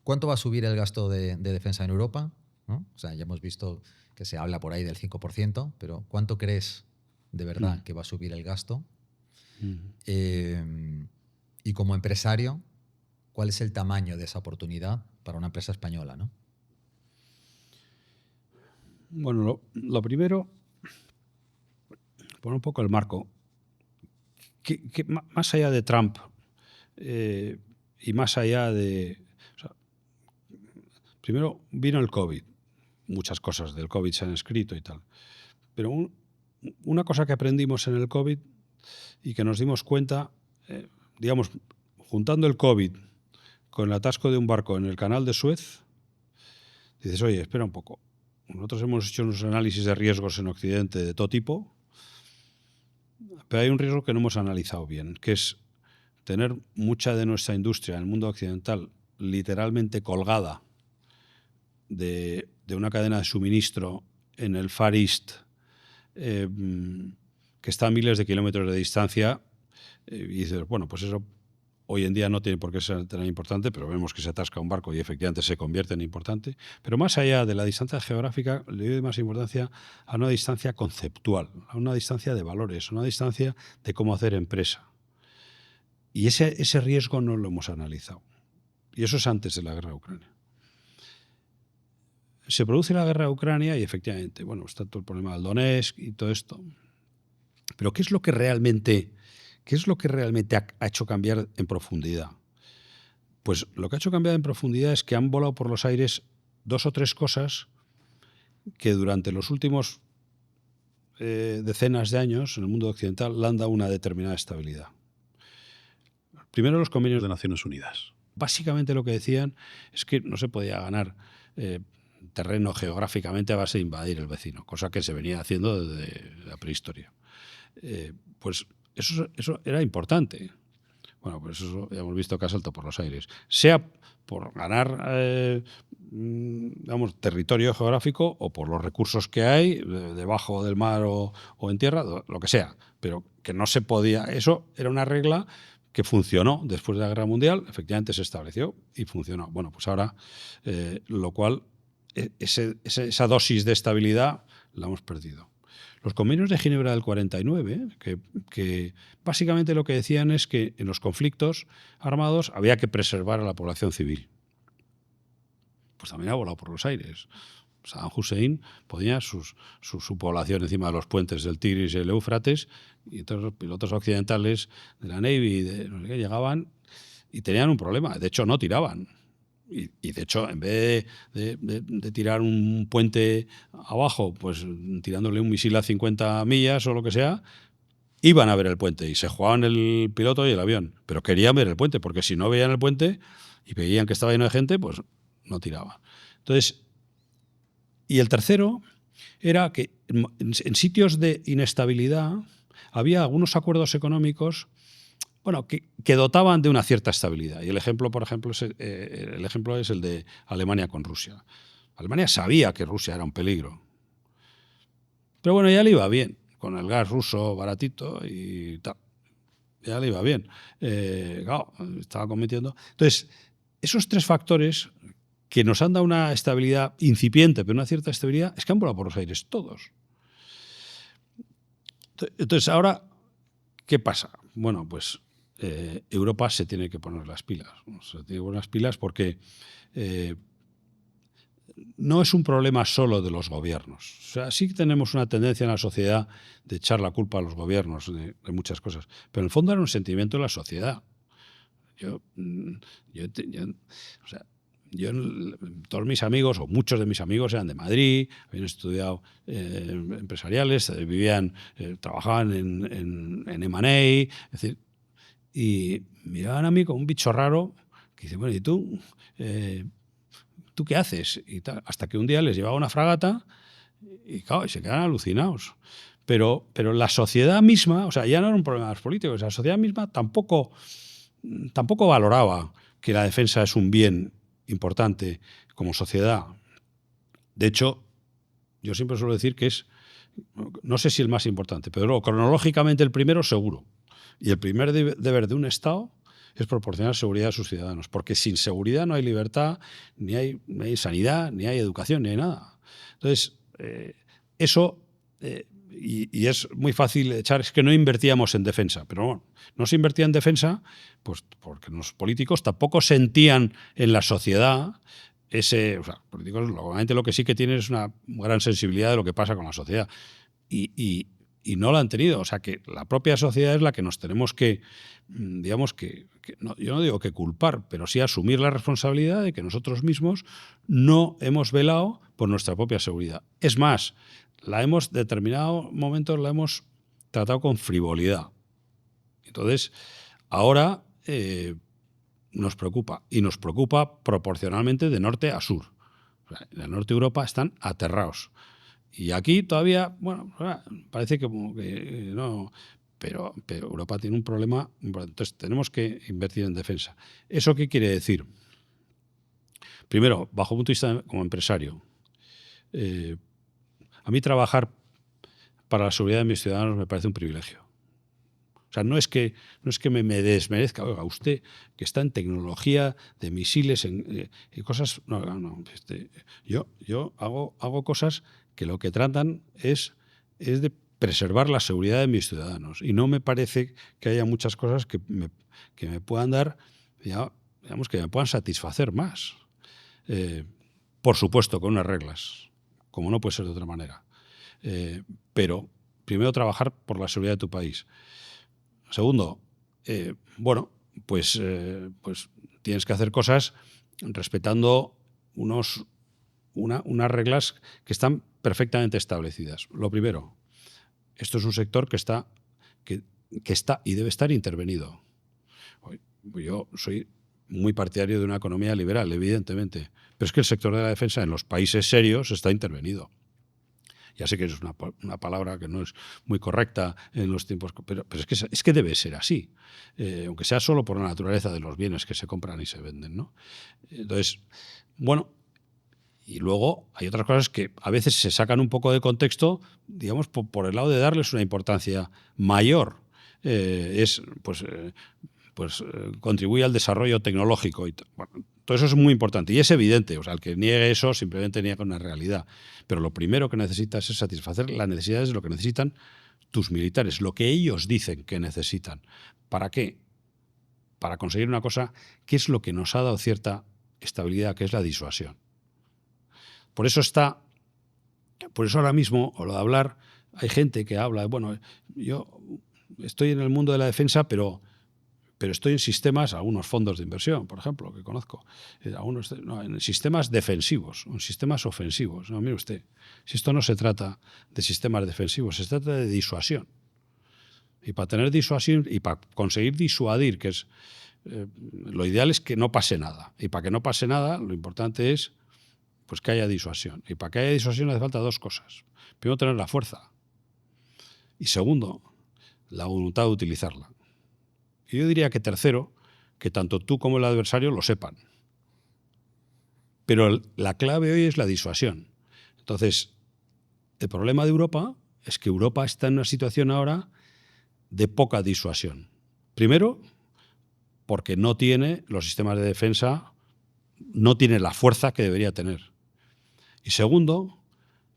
¿Cuánto va a subir el gasto de defensa en Europa? ¿No? Ya hemos visto que se habla por ahí del 5%, pero ¿cuánto crees de verdad que va a subir el gasto? Y como empresario, ¿cuál es el tamaño de esa oportunidad para una empresa española, ¿no? Bueno, lo primero, poner un poco el marco. Que más allá de Trump y más allá de... primero vino el COVID. Muchas cosas del COVID se han escrito y tal. Pero una cosa que aprendimos en el COVID y que nos dimos cuenta, digamos, juntando el COVID con el atasco de un barco en el canal de Suez, dices, oye, espera un poco. Nosotros hemos hecho unos análisis de riesgos en Occidente de todo tipo, pero hay un riesgo que no hemos analizado bien, que es tener mucha de nuestra industria en el mundo occidental literalmente colgada de una cadena de suministro en el Far East, que está a miles de kilómetros de distancia, y dices, bueno, pues eso hoy en día no tiene por qué ser tan importante, pero vemos que se atasca un barco y efectivamente se convierte en importante. Pero más allá de la distancia geográfica, le doy más importancia a una distancia conceptual, a una distancia de valores, a una distancia de cómo hacer empresa. Y ese riesgo no lo hemos analizado. Y eso es antes de la guerra de Ucrania. Se produce la guerra de Ucrania y efectivamente, bueno, está todo el problema del Donetsk y todo esto. Pero ¿qué es lo que realmente ha hecho cambiar en profundidad? Pues lo que ha hecho cambiar en profundidad es que han volado por los aires 2 o 3 cosas que durante los últimos decenas de años en el mundo occidental le han dado una determinada estabilidad. Primero, los convenios de Naciones Unidas. Básicamente lo que decían es que no se podía ganar terreno geográficamente a base de invadir el vecino, cosa que se venía haciendo desde la prehistoria. Pues eso era importante. Bueno, pues eso ya hemos visto que ha saltado por los aires. Sea por ganar territorio geográfico o por los recursos que hay debajo del mar o en tierra, lo que sea. Pero que no se podía... Eso era una regla que funcionó después de la Guerra Mundial, efectivamente se estableció y funcionó. Bueno, pues ahora, lo cual, esa dosis de estabilidad la hemos perdido. Los convenios de Ginebra del 49, que básicamente lo que decían es que en los conflictos armados había que preservar a la población civil. Pues también ha volado por los aires. Saddam Hussein ponía su población encima de los puentes del Tigris y el Éufrates, y todos los pilotos occidentales de la Navy no sé qué, llegaban y tenían un problema. De hecho, no tiraban. Y de hecho, en vez de tirar un puente abajo, pues tirándole un misil a 50 millas o lo que sea, iban a ver el puente y se jugaban el piloto y el avión. Pero querían ver el puente, porque si no veían el puente y veían que estaba lleno de gente, pues no tiraban. Entonces, y el tercero era que en sitios de inestabilidad había algunos acuerdos económicos, bueno, que dotaban de una cierta estabilidad. Y el ejemplo, por ejemplo, es el de Alemania con Rusia. Alemania sabía que Rusia era un peligro. Pero bueno, ya le iba bien, con el gas ruso baratito y tal. Ya le iba bien. Claro, estaba cometiendo. Entonces, esos tres factores que nos han dado una estabilidad incipiente, pero una cierta estabilidad, es que han volado por los aires todos. Entonces, ahora, ¿qué pasa? Bueno, pues Europa se tiene que poner las pilas. Se tiene que poner las pilas porque no es un problema solo de los gobiernos. O sea, sí que tenemos una tendencia en la sociedad de echar la culpa a los gobiernos de muchas cosas, pero en el fondo era un sentimiento de la sociedad. Todos mis amigos, o muchos de mis amigos, eran de Madrid, habían estudiado empresariales, trabajaban en M&A, es decir, y miraban a mí como un bicho raro que dice, bueno, ¿y tú? ¿Tú qué haces? Y tal. Hasta que un día les llevaba una fragata y, claro, y se quedan alucinados. Pero la sociedad misma, o sea, ya no era un problema de los políticos, la sociedad misma tampoco valoraba que la defensa es un bien importante como sociedad. De hecho, yo siempre suelo decir que es, no sé si el más importante, pero luego, cronológicamente el primero seguro. Y el primer deber de un Estado es proporcionar seguridad a sus ciudadanos, porque sin seguridad no hay libertad, ni hay sanidad, ni hay educación, ni hay nada. Entonces, eso, y es muy fácil echar, es que no invertíamos en defensa, pero bueno, no se invertía en defensa pues porque los políticos tampoco sentían en la sociedad políticos normalmente lo que sí que tienen es una gran sensibilidad de lo que pasa con la sociedad y no la han tenido. O sea, que la propia sociedad es la que nos tenemos que, digamos yo no digo que culpar, pero sí asumir la responsabilidad de que nosotros mismos no hemos velado por nuestra propia seguridad. Es más, determinados momentos la hemos tratado con frivolidad. Entonces, ahora nos preocupa, y nos preocupa proporcionalmente de norte a sur. O sea, en el norte de Europa están aterrados. Y aquí todavía, bueno, parece como que no, pero Europa tiene un problema. Entonces tenemos que invertir en defensa. ¿Eso qué quiere decir? Primero, bajo el punto de vista como empresario, a mí trabajar para la seguridad de mis ciudadanos me parece un privilegio. O sea, no es que me desmerezca. Oiga, usted que está en tecnología de misiles, en cosas. No. Yo hago cosas que lo que tratan es de preservar la seguridad de mis ciudadanos. Y no me parece que haya muchas cosas que me puedan dar, digamos, que me puedan satisfacer más. Por supuesto, con unas reglas, como no puede ser de otra manera. Pero primero trabajar por la seguridad de tu país. Segundo, pues tienes que hacer cosas respetando unas reglas que están perfectamente establecidas. Lo primero, esto es un sector que está y debe estar intervenido. Yo soy muy partidario de una economía liberal, evidentemente, pero es que el sector de la defensa en los países serios está intervenido. Ya sé que es una palabra que no es muy correcta en los tiempos, pero es que debe ser así, aunque sea solo por la naturaleza de los bienes que se compran y se venden, ¿no? Entonces, bueno, y luego hay otras cosas que a veces se sacan un poco de contexto, digamos, por el lado de darles una importancia mayor. Contribuye al desarrollo tecnológico. Bueno, todo eso es muy importante y es evidente. O sea, el que niegue eso simplemente niega una realidad. Pero lo primero que necesitas es satisfacer las necesidades de lo que necesitan tus militares, lo que ellos dicen que necesitan. ¿Para qué? Para conseguir una cosa que es lo que nos ha dado cierta estabilidad, que es la disuasión. Por eso ahora mismo, o lo de hablar, hay gente que habla, bueno, yo estoy en el mundo de la defensa, pero pero estoy en sistemas, algunos fondos de inversión, por ejemplo, que conozco, en sistemas defensivos, en sistemas ofensivos. No, mire usted, si esto no se trata de sistemas defensivos, se trata de disuasión. Y para tener disuasión y para conseguir disuadir, que es lo ideal es que no pase nada. Y para que no pase nada, lo importante es pues que haya disuasión. Y para que haya disuasión hace falta 2 cosas. Primero, tener la fuerza. Y segundo, la voluntad de utilizarla. Y yo diría que tercero, que tanto tú como el adversario lo sepan. Pero la clave hoy es la disuasión. Entonces, el problema de Europa es que Europa está en una situación ahora de poca disuasión. Primero, porque no tiene los sistemas de defensa, no tiene la fuerza que debería tener. Y segundo,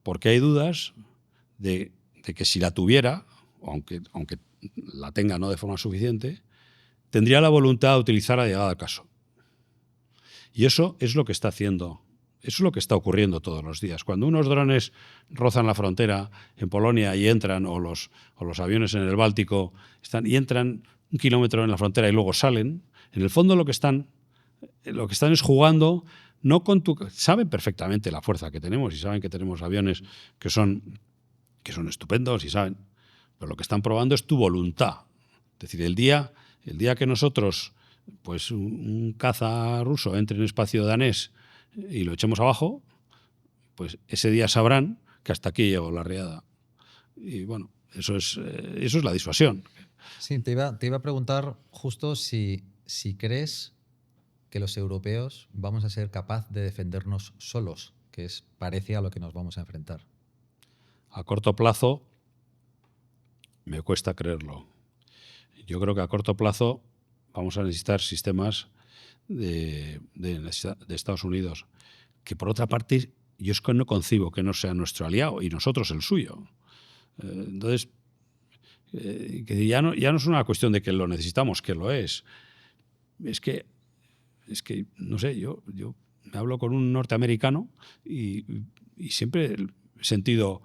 porque hay dudas de que si la tuviera, aunque la tenga no de forma suficiente, tendría la voluntad de utilizarla llegado al caso. Y eso es lo que está haciendo, eso es lo que está ocurriendo todos los días. Cuando unos drones rozan la frontera en Polonia y entran, o los aviones en el Báltico y entran 1 kilómetro en la frontera y luego salen, en el fondo lo que están es jugando, no con saben perfectamente la fuerza que tenemos y saben que tenemos aviones que son estupendos y saben, pero lo que están probando es tu voluntad. Es decir, el día que nosotros, pues un caza ruso entre en espacio danés y lo echemos abajo, pues ese día sabrán que hasta aquí llegó la riada. Y bueno, eso es la disuasión. Sí, te iba a preguntar justo si crees que los europeos vamos a ser capaces de defendernos solos, que parece a lo que nos vamos a enfrentar. A corto plazo me cuesta creerlo. Yo creo que a corto plazo vamos a necesitar sistemas de Estados Unidos, que por otra parte yo es que no concibo que no sea nuestro aliado y nosotros el suyo. Entonces, que ya no es una cuestión de que lo necesitamos, que lo es. Es que no sé, yo me hablo con un norteamericano y siempre he sentido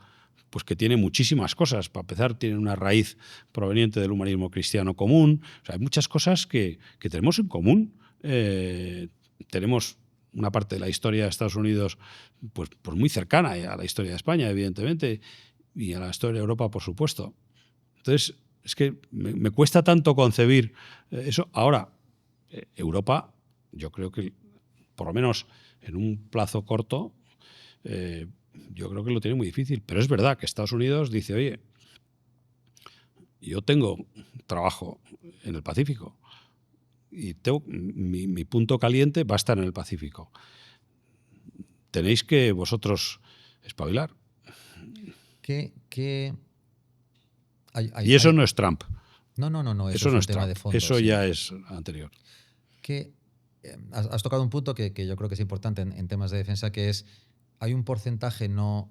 pues que tiene muchísimas cosas. Para empezar, tiene una raíz proveniente del humanismo cristiano común. O sea, hay muchas cosas que tenemos en común. Tenemos una parte de la historia de Estados Unidos pues muy cercana a la historia de España, evidentemente, y a la historia de Europa, por supuesto. Entonces, es que me cuesta tanto concebir eso. Ahora, Europa, yo creo que, por lo menos en un plazo corto, yo creo que lo tiene muy difícil. Pero es verdad que Estados Unidos dice, oye, yo tengo trabajo en el Pacífico y mi punto caliente va a estar en el Pacífico. Tenéis que vosotros espabilar. Y eso no es Trump. No. Eso no es tema Trump. De fondo, eso sí. ya es anterior. Has tocado un punto que yo creo que es importante en temas de defensa, que es hay un porcentaje no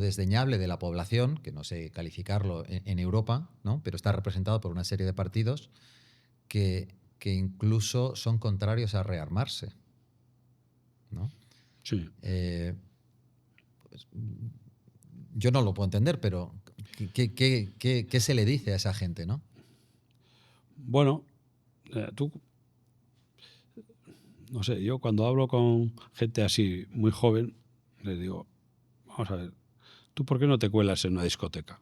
desdeñable de la población, que no sé calificarlo en Europa, ¿no? Pero está representado por una serie de partidos que incluso son contrarios a rearmarse, ¿no? Sí. Pues, yo no lo puedo entender, pero ¿qué se le dice a esa gente, no? Bueno, tú... No sé, yo cuando hablo con gente así muy joven, les digo, vamos a ver, ¿tú por qué no te cuelas en una discoteca?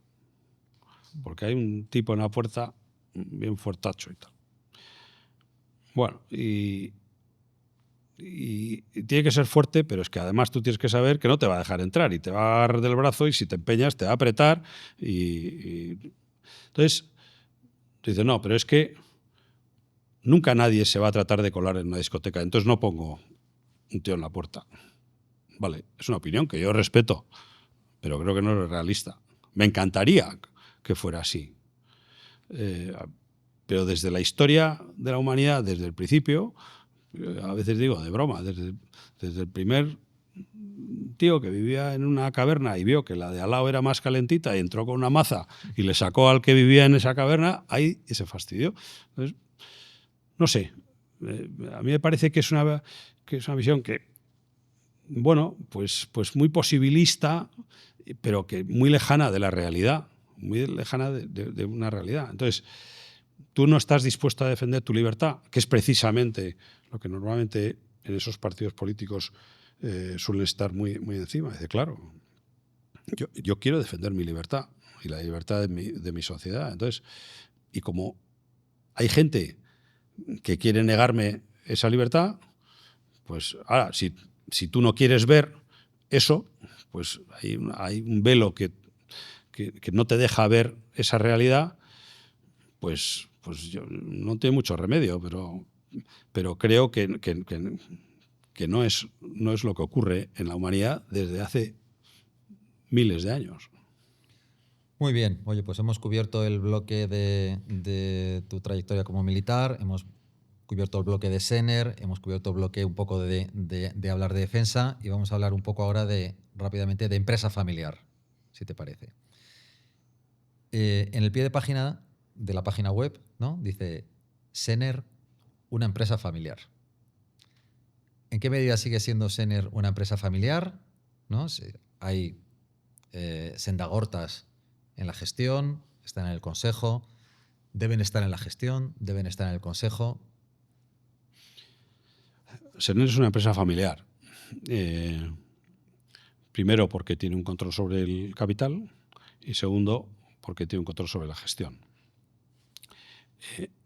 Porque hay un tipo en la puerta bien fuertacho y tal. Bueno, y tiene que ser fuerte, pero es que además tú tienes que saber que no te va a dejar entrar y te va a agarrar del brazo y si te empeñas te va a apretar. Entonces, tú dices, no, pero es que nunca nadie se va a tratar de colar en una discoteca, entonces no pongo un tío en la puerta. Vale, es una opinión que yo respeto, pero creo que no es realista. Me encantaría que fuera así. Pero desde la historia de la humanidad, desde el principio, a veces digo de broma, desde el primer tío que vivía en una caverna y vio que la de al lado era más calentita y entró con una maza y le sacó al que vivía en esa caverna, ahí se fastidió. Entonces, no sé, a mí me parece que es una visión que, bueno, pues muy posibilista, pero que muy lejana de la realidad, muy lejana de una realidad. Entonces, tú no estás dispuesto a defender tu libertad, que es precisamente lo que normalmente en esos partidos políticos suelen estar muy, muy encima. Dice, claro, yo quiero defender mi libertad y la libertad de mi sociedad. Entonces, y como hay gente que quiere negarme esa libertad, pues ahora, si tú no quieres ver eso, pues hay un velo que no te deja ver esa realidad, pues yo, no tiene mucho remedio, pero creo que no es lo que ocurre en la humanidad desde hace miles de años. Muy bien. Oye, pues hemos cubierto el bloque de tu trayectoria como militar, hemos cubierto el bloque de Sener, hemos cubierto el bloque un poco de hablar de defensa y vamos a hablar un poco ahora rápidamente de empresa familiar, si te parece. En el pie de página de la página web, ¿no?, dice Sener, una empresa familiar. ¿En qué medida sigue siendo Sener una empresa familiar? ¿No? Hay Sendagortas en la gestión, están en el consejo, deben estar en la gestión, deben estar en el consejo. Sener es una empresa familiar. Primero, porque tiene un control sobre el capital y segundo, porque tiene un control sobre la gestión.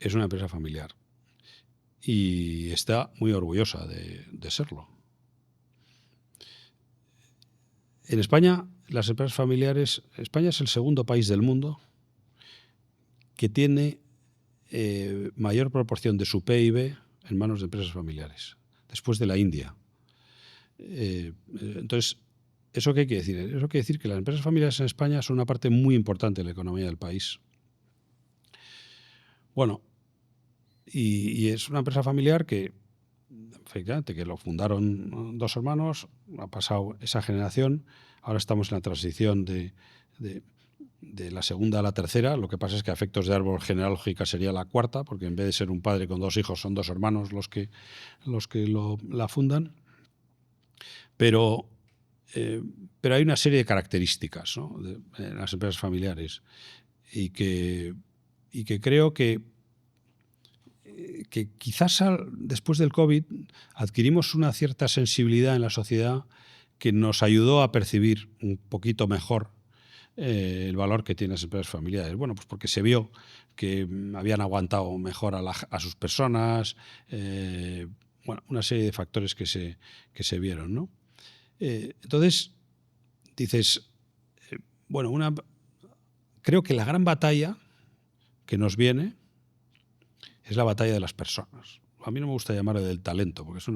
Es una empresa familiar y está muy orgullosa de serlo. En España, las empresas familiares, España es el segundo país del mundo que tiene mayor proporción de su PIB en manos de empresas familiares, después de la India. Entonces, ¿eso qué quiere decir? Eso quiere decir que las empresas familiares en España son una parte muy importante de la economía del país. Bueno, y es una empresa familiar que, efectivamente, que lo fundaron dos hermanos, ha pasado esa generación, ahora estamos en la transición de la segunda a la tercera. Lo que pasa es que a efectos de árbol genealógica sería la cuarta, porque en vez de ser un padre con dos hijos, son dos hermanos los que la fundan. Pero hay una serie de características, ¿no?, en las empresas familiares y que creo que quizás después del COVID adquirimos una cierta sensibilidad en la sociedad que nos ayudó a percibir un poquito mejor el valor que tienen las empresas familiares. Bueno, pues porque se vio que habían aguantado mejor a sus personas, bueno, una serie de factores que se vieron, ¿no? Entonces, dices, bueno, creo que la gran batalla que nos viene es la batalla de las personas. A mí no me gusta llamarlo del talento, porque es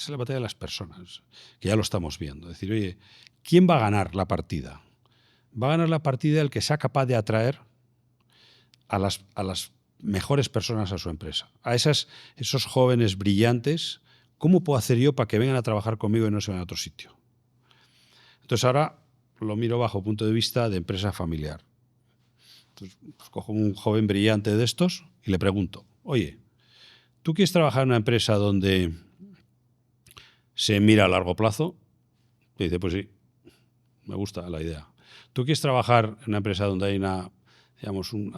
la batalla de las personas, que ya lo estamos viendo. Es decir, oye, ¿quién va a ganar la partida? Va a ganar la partida el que sea capaz de atraer a las mejores personas a su empresa, a esos jóvenes brillantes. ¿Cómo puedo hacer yo para que vengan a trabajar conmigo y no se vayan a otro sitio? Entonces ahora lo miro bajo punto de vista de empresa familiar. Entonces, pues cojo un joven brillante de estos y le pregunto, oye, ¿tú quieres trabajar en una empresa donde se mira a largo plazo? Y dice, pues sí, me gusta la idea. ¿Tú quieres trabajar en una empresa donde hay una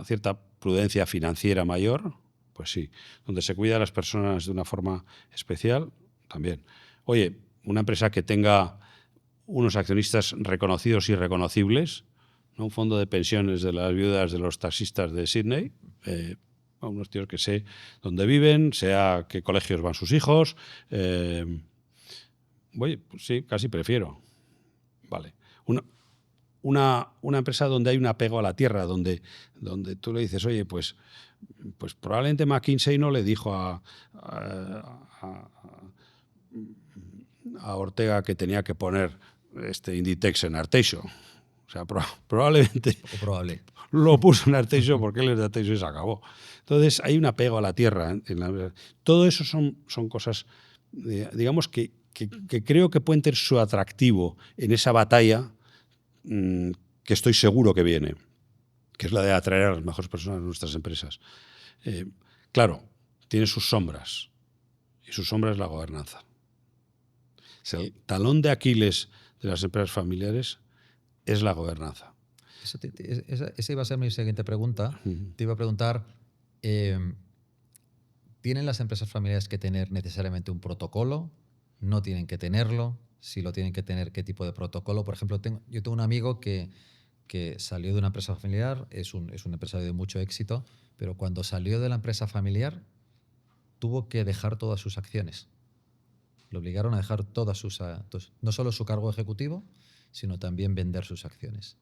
cierta prudencia financiera mayor? Pues sí. ¿Donde se cuida a las personas de una forma especial? También. Oye, una empresa que tenga unos accionistas reconocidos y reconocibles, ¿no? Un fondo de pensiones de las viudas de los taxistas de Sydney, unos tíos que sé dónde viven, sea qué colegios van sus hijos. Oye, pues sí, casi prefiero. Vale. Una empresa donde hay un apego a la tierra, donde tú le dices, oye, pues probablemente McKinsey no le dijo a Ortega que tenía que poner Inditex en Arteixo. O sea, probablemente Probable. Lo puso en Arteixo porque él es de Arteixo y se acabó. Entonces, hay un apego a la tierra. Todo eso son cosas, digamos, que creo que pueden tener su atractivo en esa batalla que estoy seguro que viene, que es la de atraer a las mejores personas a nuestras empresas. Claro, tiene sus sombras, y su sombra es la gobernanza. O sea, el talón de Aquiles de las empresas familiares es la gobernanza. Esa iba a ser mi siguiente pregunta. Te iba a preguntar ¿Tienen las empresas familiares que tener necesariamente un protocolo? ¿No tienen que tenerlo? Si lo tienen que tener, ¿qué tipo de protocolo? Por ejemplo, yo tengo un amigo que salió de una empresa familiar, es un empresario de mucho éxito, pero cuando salió de la empresa familiar tuvo que dejar todas sus acciones. Lo obligaron a dejar todas no solo su cargo ejecutivo, sino también vender sus acciones.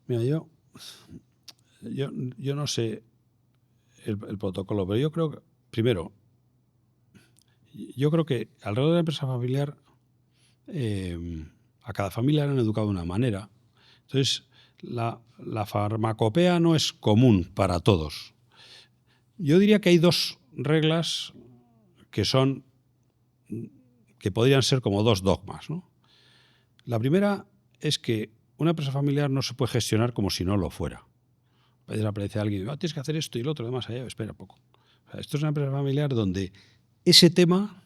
Mira, yo no sé el protocolo, pero yo creo que, primero, yo creo que alrededor de la empresa familiar a cada familia la han educado de una manera. Entonces, la farmacopea no es común para todos. Yo diría que hay dos reglas que podrían ser como dos dogmas, ¿no? La primera es que una empresa familiar no se puede gestionar como si no lo fuera. A veces aparece alguien, tienes que hacer esto y lo otro, demás allá, espera poco. O sea, esto es una empresa familiar donde ese tema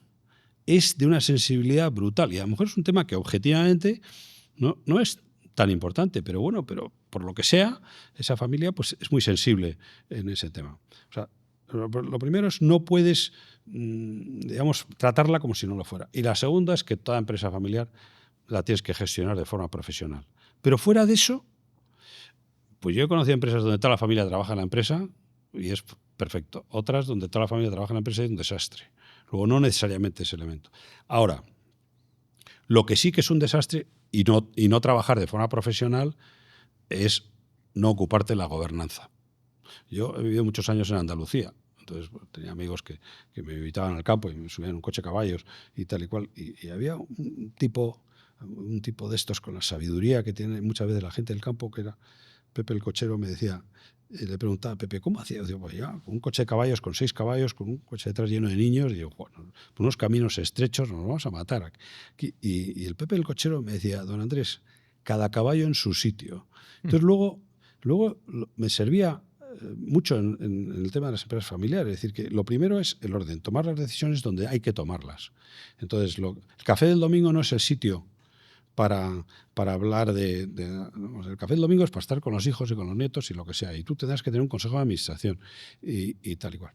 es de una sensibilidad brutal y a lo mejor es un tema que objetivamente no es tan importante, pero bueno, pero por lo que sea, esa familia pues es muy sensible en ese tema. O sea, lo primero es no puedes, digamos, tratarla como si no lo fuera. Y la segunda es que toda empresa familiar la tienes que gestionar de forma profesional. Pero fuera de eso, pues yo he conocido empresas donde toda la familia trabaja en la empresa y es perfecto. Otras donde toda la familia trabaja en la empresa y es un desastre. Luego, no necesariamente ese elemento. Ahora, lo que sí que es un desastre y no trabajar de forma profesional es no ocuparte de la gobernanza. Yo he vivido muchos años en Andalucía. Entonces tenía amigos que me invitaban al campo y me subían en un coche de caballos y tal y cual. Y había un tipo de estos con la sabiduría que tiene muchas veces la gente del campo, que era Pepe el cochero. Me decía, le preguntaba a Pepe, ¿cómo hacía? Yo digo, pues ya, con un coche de caballos, con 6 caballos, con un coche detrás lleno de niños, y yo, bueno, por unos caminos estrechos nos vamos a matar. Y el Pepe el cochero me decía, don Andrés, cada caballo en su sitio. Entonces luego me servía mucho en el tema de las empresas familiares. Es decir, que lo primero es el orden, tomar las decisiones donde hay que tomarlas. Entonces, el café del domingo no es el sitio para hablar el café del domingo es para estar con los hijos y con los nietos y lo que sea. Y tú tendrás que tener un consejo de administración y tal y cual.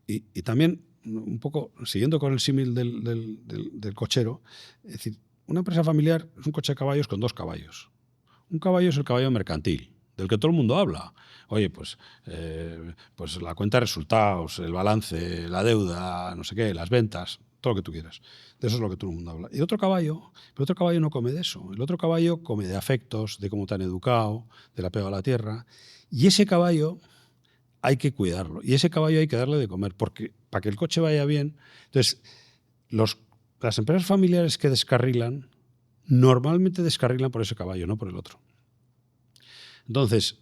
Y también, un poco, siguiendo con el símil del cochero, es decir, una empresa familiar es un coche de caballos con 2 caballos. Un caballo es el caballo mercantil, del que todo el mundo habla. Oye, pues la cuenta de resultados, el balance, la deuda, no sé qué, las ventas, todo lo que tú quieras. De eso es lo que todo el mundo habla. Y el otro caballo no come de eso. El otro caballo come de afectos, de cómo te han educado, del apego a la tierra. Y ese caballo hay que cuidarlo. Y ese caballo hay que darle de comer, porque para que el coche vaya bien. Entonces, las empresas familiares que descarrilan, normalmente descarrilan por ese caballo, no por el otro. Entonces,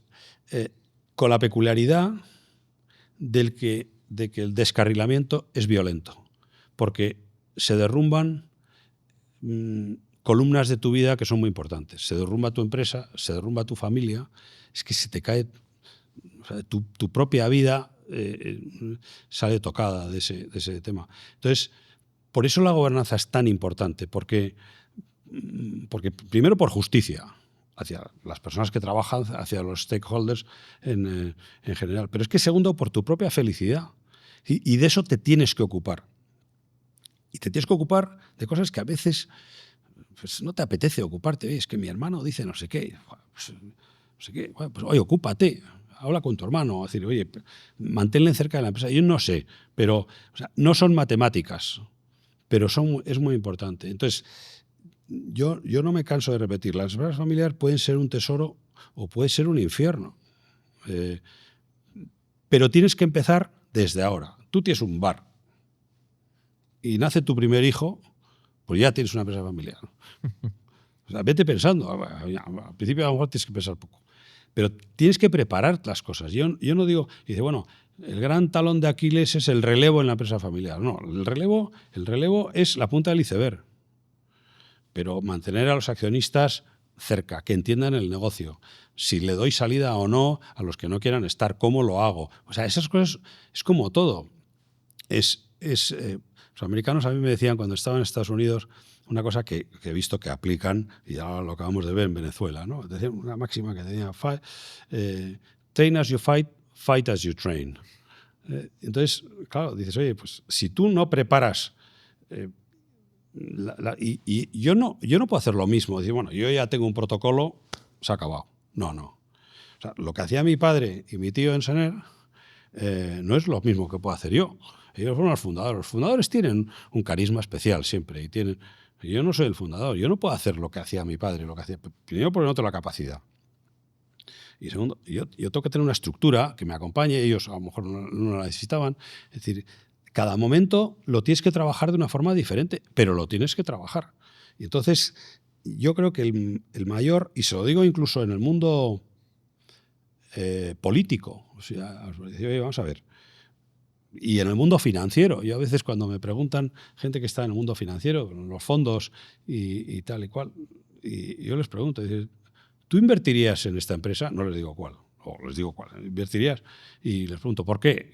con la peculiaridad de que el descarrilamiento es violento, porque se derrumban columnas de tu vida que son muy importantes. Se derrumba tu empresa, se derrumba tu familia, es que se te cae, o sea, tu propia vida sale tocada de ese tema. Entonces, por eso la gobernanza es tan importante, porque primero por justicia hacia las personas que trabajan, hacia los stakeholders en general, pero es que segundo por tu propia felicidad. Y de eso te tienes que ocupar. Y te tienes que ocupar de cosas que a veces pues, no te apetece ocuparte. Oye, es que mi hermano dice no sé qué. Pues, no sé qué. Bueno, pues oye, ocúpate. Habla con tu hermano. Decir, oye, manténle cerca de la empresa. Yo no sé, pero o sea, no son matemáticas, pero es muy importante. Entonces, yo no me canso de repetir. Las empresas familiares pueden ser un tesoro o puede ser un infierno. Pero tienes que empezar desde ahora. Tú tienes un bar y nace tu primer hijo, pues ya tienes una empresa familiar. O sea, vete pensando. Al principio a lo mejor tienes que pensar poco. Pero tienes que preparar las cosas. Yo no digo, dice, bueno, el gran talón de Aquiles es el relevo en la empresa familiar. No, el relevo es la punta del iceberg. Pero mantener a los accionistas cerca, que entiendan el negocio, si le doy salida o no a los que no quieran estar, cómo lo hago. O sea, esas cosas es como todo. Los americanos a mí me decían cuando estaba en Estados Unidos una cosa que he visto que aplican, y ya lo acabamos de ver en Venezuela, ¿no? Decían una máxima que tenía, train as you fight, fight as you train. Entonces, claro, dices, oye, pues si tú no preparas... y yo no puedo hacer lo mismo. Decir, bueno, yo ya tengo un protocolo, se ha acabado. No. O sea, lo que hacía mi padre y mi tío en Sener no es lo mismo que puedo hacer yo. Ellos fueron los fundadores. Los fundadores tienen un carisma especial siempre. Y yo no soy el fundador. Yo no puedo hacer lo que hacía mi padre. Primero, porque no tengo la capacidad. Y segundo, yo tengo que tener una estructura que me acompañe. Ellos a lo mejor no la necesitaban. Es decir, cada momento lo tienes que trabajar de una forma diferente, pero lo tienes que trabajar. Y entonces, yo creo que el mayor, y se lo digo incluso en el mundo político, o sea, oye, vamos a ver, y en el mundo financiero. Yo a veces cuando me preguntan gente que está en el mundo financiero, en los fondos y tal y cual, y yo les pregunto, ¿tú invertirías en esta empresa? No les digo cuál, o les digo cuál, ¿invertirías? Y les pregunto, ¿por qué?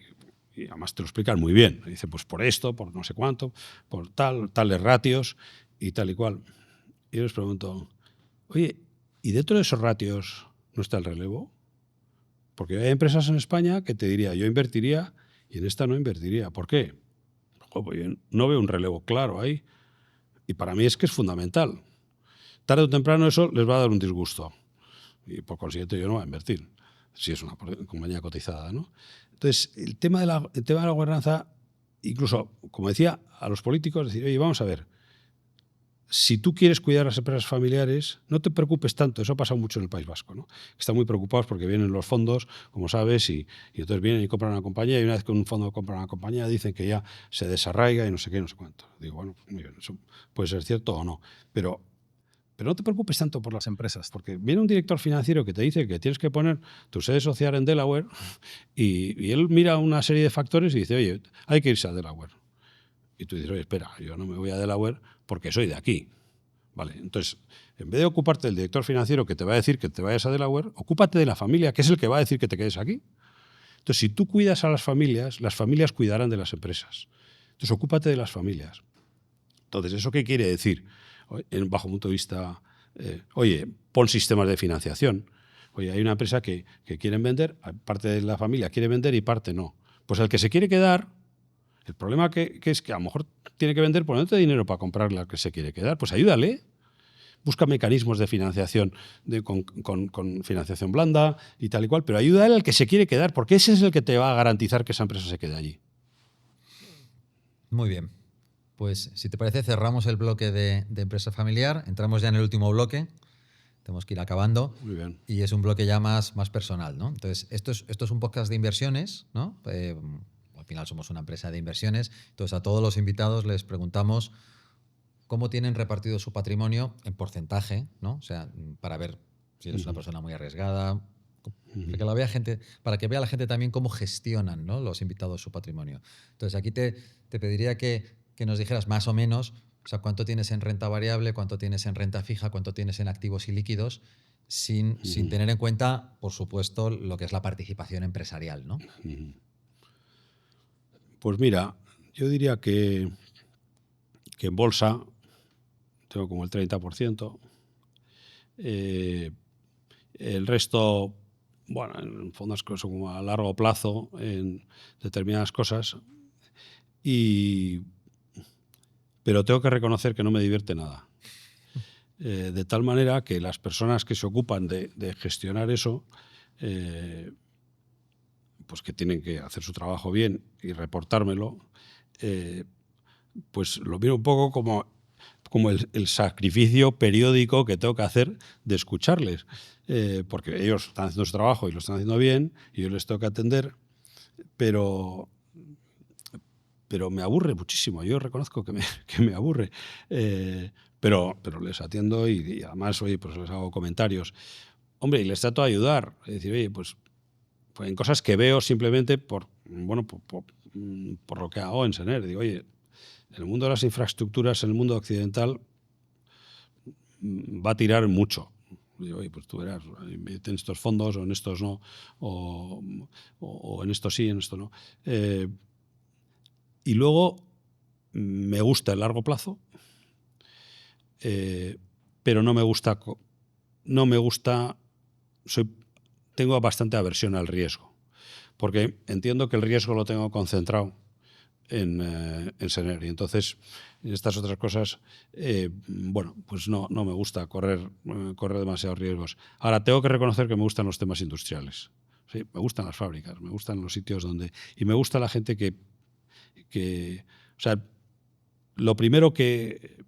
Y además te lo explican muy bien. Dice, pues por esto, por no sé cuánto, por tales ratios y tal y cual. Y yo les pregunto, oye, ¿y dentro de esos ratios no está el relevo? Porque hay empresas en España que te diría, yo invertiría y en esta no invertiría. ¿Por qué? Pues yo no veo un relevo claro ahí. Y para mí es que es fundamental. Tarde o temprano eso les va a dar un disgusto. Y por consiguiente yo no voy a invertir, si es una compañía cotizada, ¿no? Entonces, el tema de la gobernanza, incluso, como decía, a los políticos, decir, oye, vamos a ver, si tú quieres cuidar las empresas familiares, no te preocupes tanto. Eso pasa mucho en el País Vasco, ¿no? Están muy preocupados porque vienen los fondos, como sabes, y entonces vienen y compran una compañía, y una vez que un fondo compra una compañía dicen que ya se desarraiga y no sé qué, no sé cuánto. Digo, bueno, muy bien, eso puede ser cierto o no, pero no te preocupes tanto por las empresas, porque viene un director financiero que te dice que tienes que poner tu sede social en Delaware y él mira una serie de factores y dice, oye, hay que irse a Delaware. Y tú dices, oye, espera, yo no me voy a Delaware porque soy de aquí. Vale, entonces, en vez de ocuparte del director financiero que te va a decir que te vayas a Delaware, ocúpate de la familia, que es el que va a decir que te quedes aquí. Entonces, si tú cuidas a las familias cuidarán de las empresas. Entonces, ocúpate de las familias. Entonces, ¿eso qué quiere decir? Bajo punto de vista, oye, pon sistemas de financiación. Oye, hay una empresa que quieren vender, parte de la familia quiere vender y parte no. Pues el que se quiere quedar, el problema que es que a lo mejor tiene que vender poniéndote dinero para comprarle al que se quiere quedar, pues ayúdale. Busca mecanismos de financiación con financiación blanda y tal y cual, pero ayúdale al que se quiere quedar, porque ese es el que te va a garantizar que esa empresa se quede allí. Muy bien. Pues si te parece, cerramos el bloque de empresa familiar, entramos ya en el último bloque, tenemos que ir acabando. Muy bien. Y es un bloque ya más personal, ¿no? Entonces, esto es un podcast de inversiones, ¿no? Al final somos una empresa de inversiones, entonces a todos los invitados les preguntamos cómo tienen repartido su patrimonio en porcentaje, ¿no? O sea, para ver si eres una persona muy arriesgada, para que vea la gente también cómo gestionan, ¿no?, los invitados su patrimonio. Entonces, aquí te pediría que nos dijeras más o menos, o sea, cuánto tienes en renta variable, cuánto tienes en renta fija, cuánto tienes en activos y líquidos, sin tener en cuenta, por supuesto, lo que es la participación empresarial, ¿no? Pues mira, yo diría que en bolsa tengo como el 30%. El resto, bueno, en fondos que son como a largo plazo en determinadas cosas. Pero tengo que reconocer que no me divierte nada. De tal manera que las personas que se ocupan de gestionar eso, pues que tienen que hacer su trabajo bien y reportármelo, pues lo miro un poco como el sacrificio periódico que tengo que hacer de escucharles. Porque ellos están haciendo su trabajo y lo están haciendo bien y yo les tengo que atender, pero me aburre muchísimo. Yo reconozco que me aburre. Pero les atiendo y además, oye, pues les hago comentarios. Hombre, y les trato de ayudar. Es decir, oye, pues en cosas que veo simplemente por lo que hago en Sener. Digo, oye, en el mundo de las infraestructuras, en el mundo occidental, va a tirar mucho. Digo, oye, pues tú verás, en estos fondos o en estos no, o en esto sí, en esto no. Y luego me gusta el largo plazo, pero no me gusta, tengo bastante aversión al riesgo, porque entiendo que el riesgo lo tengo concentrado en Sener. Y entonces, estas otras cosas, bueno, pues no me gusta correr demasiados riesgos. Ahora, tengo que reconocer que me gustan los temas industriales. Sí, me gustan las fábricas, me gustan los sitios donde... Y me gusta la gente que o sea, lo primero que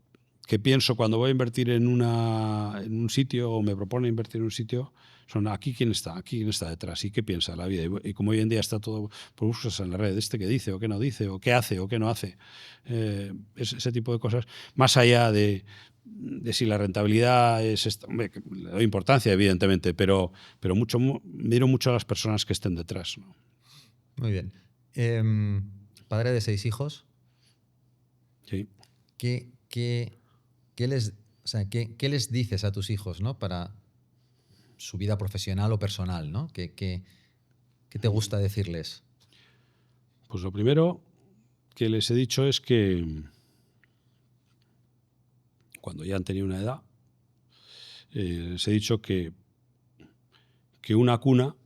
pienso cuando voy a invertir en un sitio o me propone invertir en un sitio son aquí quién está detrás y qué piensa de la vida. Y como hoy en día está todo por buscas en la red, qué dice o qué no dice, o qué hace o qué no hace. Ese tipo de cosas, más allá de si la rentabilidad es esta, hombre, le doy importancia, evidentemente, pero miro mucho a las personas que estén detrás, ¿no? Muy bien. Padre de 6 hijos. Sí. ¿Qué les dices a tus hijos, ¿no? Para su vida profesional o personal, ¿no? ¿Qué te gusta decirles? Pues lo primero que les he dicho es que cuando ya han tenido una edad, les he dicho que una cuna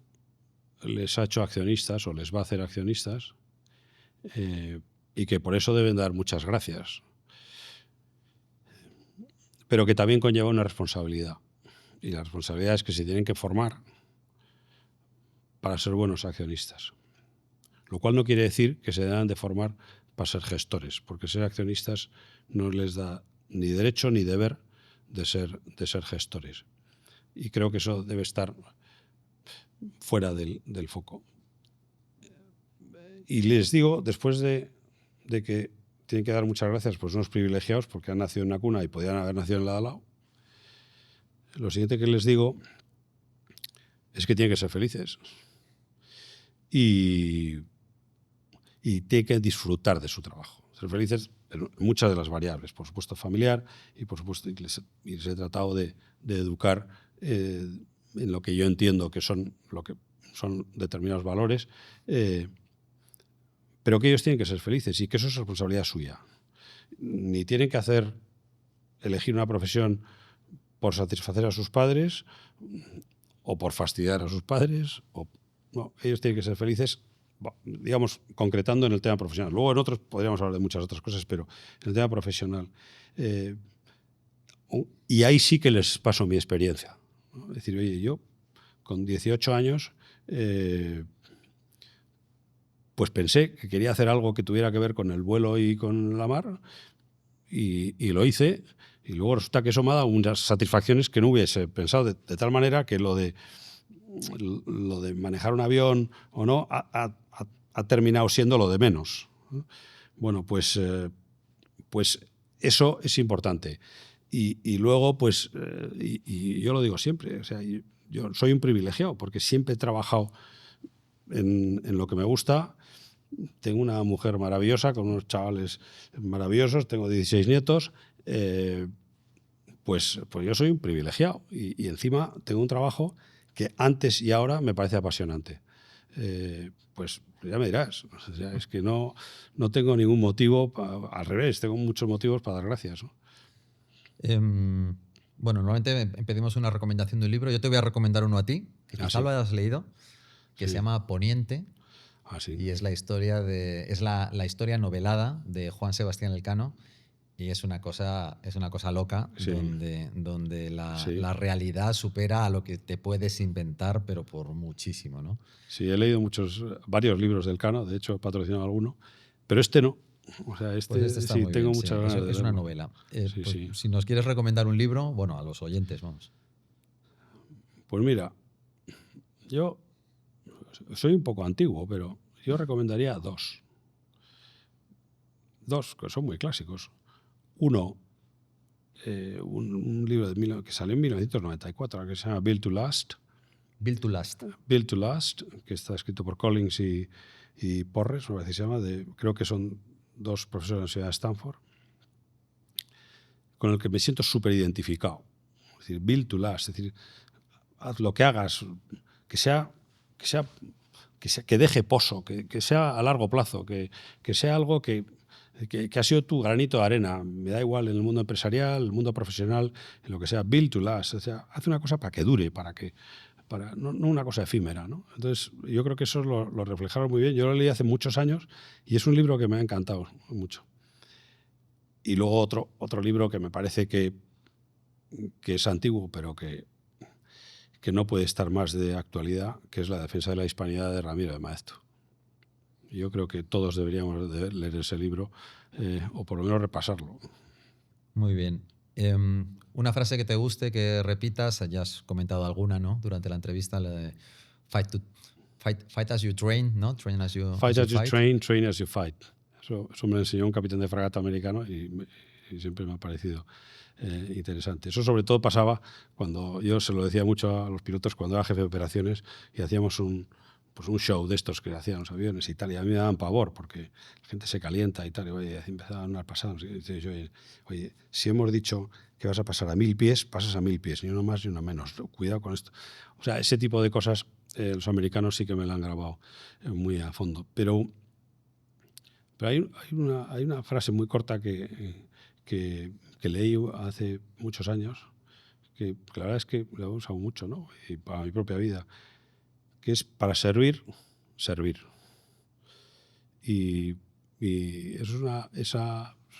les ha hecho accionistas o les va a hacer accionistas, y que por eso deben dar muchas gracias, pero que también conlleva una responsabilidad. Y la responsabilidad es que se tienen que formar para ser buenos accionistas. Lo cual no quiere decir que se deban de formar para ser gestores, porque ser accionistas no les da ni derecho ni deber de ser gestores. Y creo que eso debe estar fuera del foco. Y les digo, después de que tienen que dar muchas gracias por unos privilegiados, porque han nacido en una cuna y podían haber nacido en la de al lado, lo siguiente que les digo es que tienen que ser felices. Y tienen que disfrutar de su trabajo. Ser felices en muchas de las variables, por supuesto familiar, y por supuesto les he tratado de educar en lo que yo entiendo que son determinados valores, pero que ellos tienen que ser felices y que eso es responsabilidad suya. Ni tienen que elegir una profesión por satisfacer a sus padres o por fastidiar a sus padres. No, ellos tienen que ser felices, digamos, concretando en el tema profesional. Luego en otros podríamos hablar de muchas otras cosas, pero en el tema profesional. Y ahí sí que les paso mi experiencia, ¿no? Es decir, oye, yo con 18 años pues pensé que quería hacer algo que tuviera que ver con el vuelo y con la mar, y lo hice, y luego resulta que eso me ha dado unas satisfacciones que no hubiese pensado, de tal manera que lo de manejar un avión o no ha terminado siendo lo de menos. Bueno, pues eso es importante. Y luego, pues, y yo lo digo siempre, o sea, yo soy un privilegiado porque siempre he trabajado en lo que me gusta. Tengo una mujer maravillosa con unos chavales maravillosos, tengo 16 nietos, pues yo soy un privilegiado y encima tengo un trabajo que antes y ahora me parece apasionante. Pues ya me dirás, o sea, es que no tengo ningún motivo, al revés, tengo muchos motivos para dar gracias, ¿no? Bueno, normalmente pedimos una recomendación de un libro. Yo te voy a recomendar uno a ti, que quizá lo hayas leído, que se llama Poniente. Sí. Y es la historia la historia novelada de Juan Sebastián Elcano, y es una cosa loca, sí, donde la realidad supera a lo que te puedes inventar, pero por muchísimo, ¿no? Sí, he leído varios libros de Elcano, de hecho he patrocinado alguno, pero este no. O sea, pues este está sí, muy tengo bien, muchas sí. ganas de Es leerlo. una novela. Si nos quieres recomendar un libro, bueno, a los oyentes, vamos. Pues mira, yo soy un poco antiguo, pero yo recomendaría dos que son muy clásicos. Uno, un libro que salió en 1994, que se llama Built to Last. Built to Last. Built to Last, que está escrito por Collins y Porres, me parece que se llama, creo que son dos profesores de la Universidad de Stanford, con el que me siento súper identificado. Es decir, Built to Last, es decir, haz lo que hagas, que deje pozo, que sea a largo plazo, que sea algo que ha sido tu granito de arena. Me da igual en el mundo empresarial, en el mundo profesional, en lo que sea. Build to last. O sea, haz una cosa para que dure, para que no una cosa efímera, ¿no? Entonces, yo creo que eso lo reflejaron muy bien. Yo lo leí hace muchos años y es un libro que me ha encantado mucho. Y luego otro libro que me parece que es antiguo, pero que no puede estar más de actualidad, que es La defensa de la hispanidad de Ramiro de Maeztu. Yo creo que todos deberíamos de leer ese libro o por lo menos repasarlo. Muy bien. Una frase que te guste, que repitas, ya has comentado alguna, ¿no? Durante la entrevista, la de fight as you train, ¿no? Train as you Fight as you fight. train as you fight. Eso me lo enseñó un capitán de fragata americano y siempre me ha parecido interesante. Eso sobre todo pasaba cuando yo se lo decía mucho a los pilotos cuando era jefe de operaciones y hacíamos un show de estos que hacían los aviones y tal, y a mí me daban pavor porque la gente se calienta y tal, y oye, empezaban a pasar, y oye, si hemos dicho que vas a pasar a 1000 pies, pasas a 1000 pies, ni uno más ni uno menos, cuidado con esto. O sea, ese tipo de cosas los americanos sí que me lo han grabado muy a fondo, pero hay una frase muy corta que leí hace muchos años, que la verdad es que la he usado mucho, ¿no? Y para mi propia vida, que es para servir, servir. Y eso es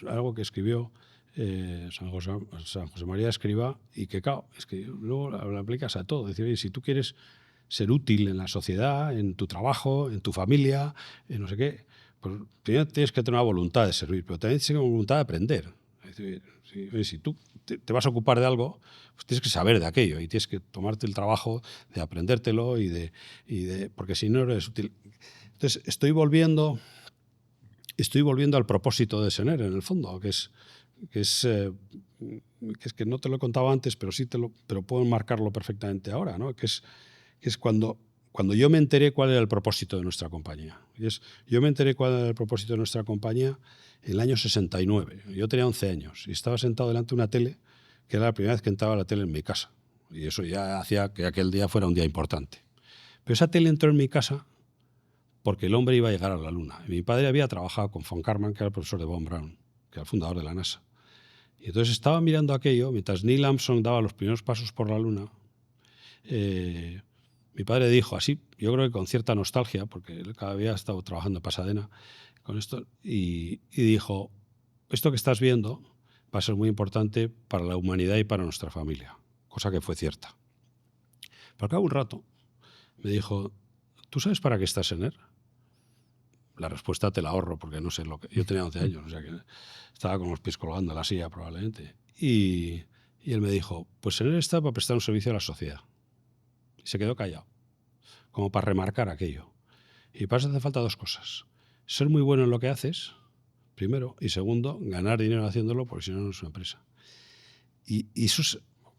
algo que escribió San José María Escrivá y que, claro, es que luego lo aplicas a todo. Es decir, oye, si tú quieres ser útil en la sociedad, en tu trabajo, en tu familia, en no sé qué, pues primero tienes que tener una voluntad de servir, pero también tienes que tener una voluntad de aprender. Es decir, si tú te vas a ocupar de algo, pues tienes que saber de aquello y tienes que tomarte el trabajo de aprendértelo porque si no eres útil. Entonces estoy volviendo al propósito de Sener, en el fondo, que es que no te lo he contado antes, pero pero puedo marcarlo perfectamente ahora, ¿no? Que es cuando yo me enteré cuál era el propósito de nuestra compañía. Yo me enteré cuál era el propósito de nuestra compañía en el año 69. Yo tenía 11 años y estaba sentado delante de una tele, que era la primera vez que entraba la tele en mi casa. Y eso ya hacía que aquel día fuera un día importante. Pero esa tele entró en mi casa porque el hombre iba a llegar a la Luna. Y mi padre había trabajado con von Karman, que era el profesor de Von Braun, que era el fundador de la NASA. Y entonces estaba mirando aquello, mientras Neil Armstrong daba los primeros pasos por la Luna. Mi padre dijo, así, yo creo que con cierta nostalgia, porque él cada día ha estado trabajando en Pasadena con esto, y dijo, esto que estás viendo va a ser muy importante para la humanidad y para nuestra familia, cosa que fue cierta. Pero al cabo de un rato me dijo, ¿tú sabes para qué estás, Sener? La respuesta te la ahorro, porque no sé lo que... Yo tenía 11 años, o sea que estaba con los pies colgando en la silla probablemente. Y él me dijo, pues Sener está para prestar un servicio a la sociedad. Y se quedó callado, como para remarcar aquello. Y para eso hace falta dos cosas. Ser muy bueno en lo que haces, primero, y segundo, ganar dinero haciéndolo, porque si no, no es una empresa. Y eso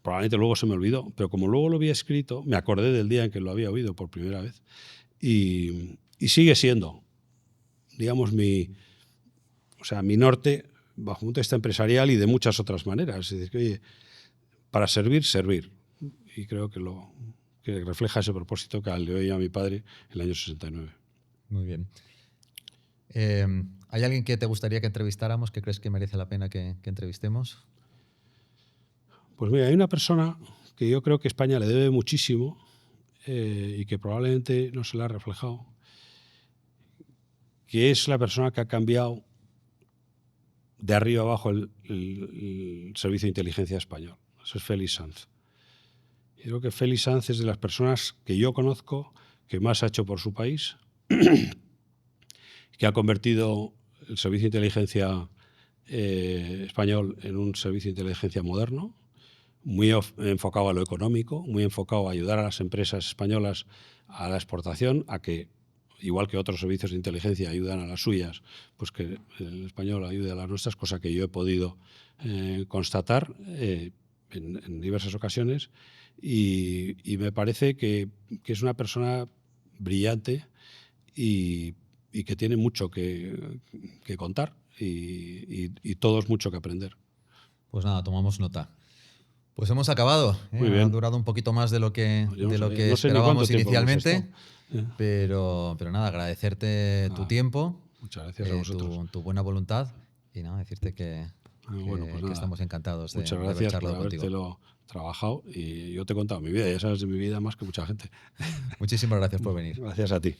probablemente luego se me olvidó, pero como luego lo había escrito, me acordé del día en que lo había oído por primera vez. Y sigue siendo, digamos, mi norte bajo un punto de vista empresarial y de muchas otras maneras. Es decir, que, oye, para servir, servir. Y creo que refleja ese propósito que le oí a mi padre en el año 69. Muy bien. ¿Hay alguien que te gustaría que entrevistáramos, que crees que merece la pena que entrevistemos? Pues mira, hay una persona que yo creo que España le debe muchísimo y que probablemente no se le ha reflejado, que es la persona que ha cambiado de arriba abajo el servicio de inteligencia español. Eso es Félix Sanz. Yo creo que Félix Sanz es de las personas que yo conozco que más ha hecho por su país, que ha convertido el servicio de inteligencia español en un servicio de inteligencia moderno, muy enfocado a lo económico, muy enfocado a ayudar a las empresas españolas a la exportación, a que, igual que otros servicios de inteligencia ayudan a las suyas, pues que el español ayude a las nuestras, cosa que yo he podido constatar en diversas ocasiones. Y me parece que es una persona brillante y que tiene mucho que contar y todos mucho que aprender. Pues nada, tomamos nota. Pues hemos acabado. Muy bien. Ha durado un poquito más de lo que, no sé esperábamos inicialmente. Yeah. Pero nada, agradecerte tu tiempo. Muchas gracias a vosotros. Tu buena voluntad y nada, decirte que Pues estamos encantados de muchas haber gracias charlado por contigo. habértelo trabajado y yo te he contado mi vida, ya sabes de mi vida más que mucha gente. Muchísimas gracias por venir. Gracias a ti.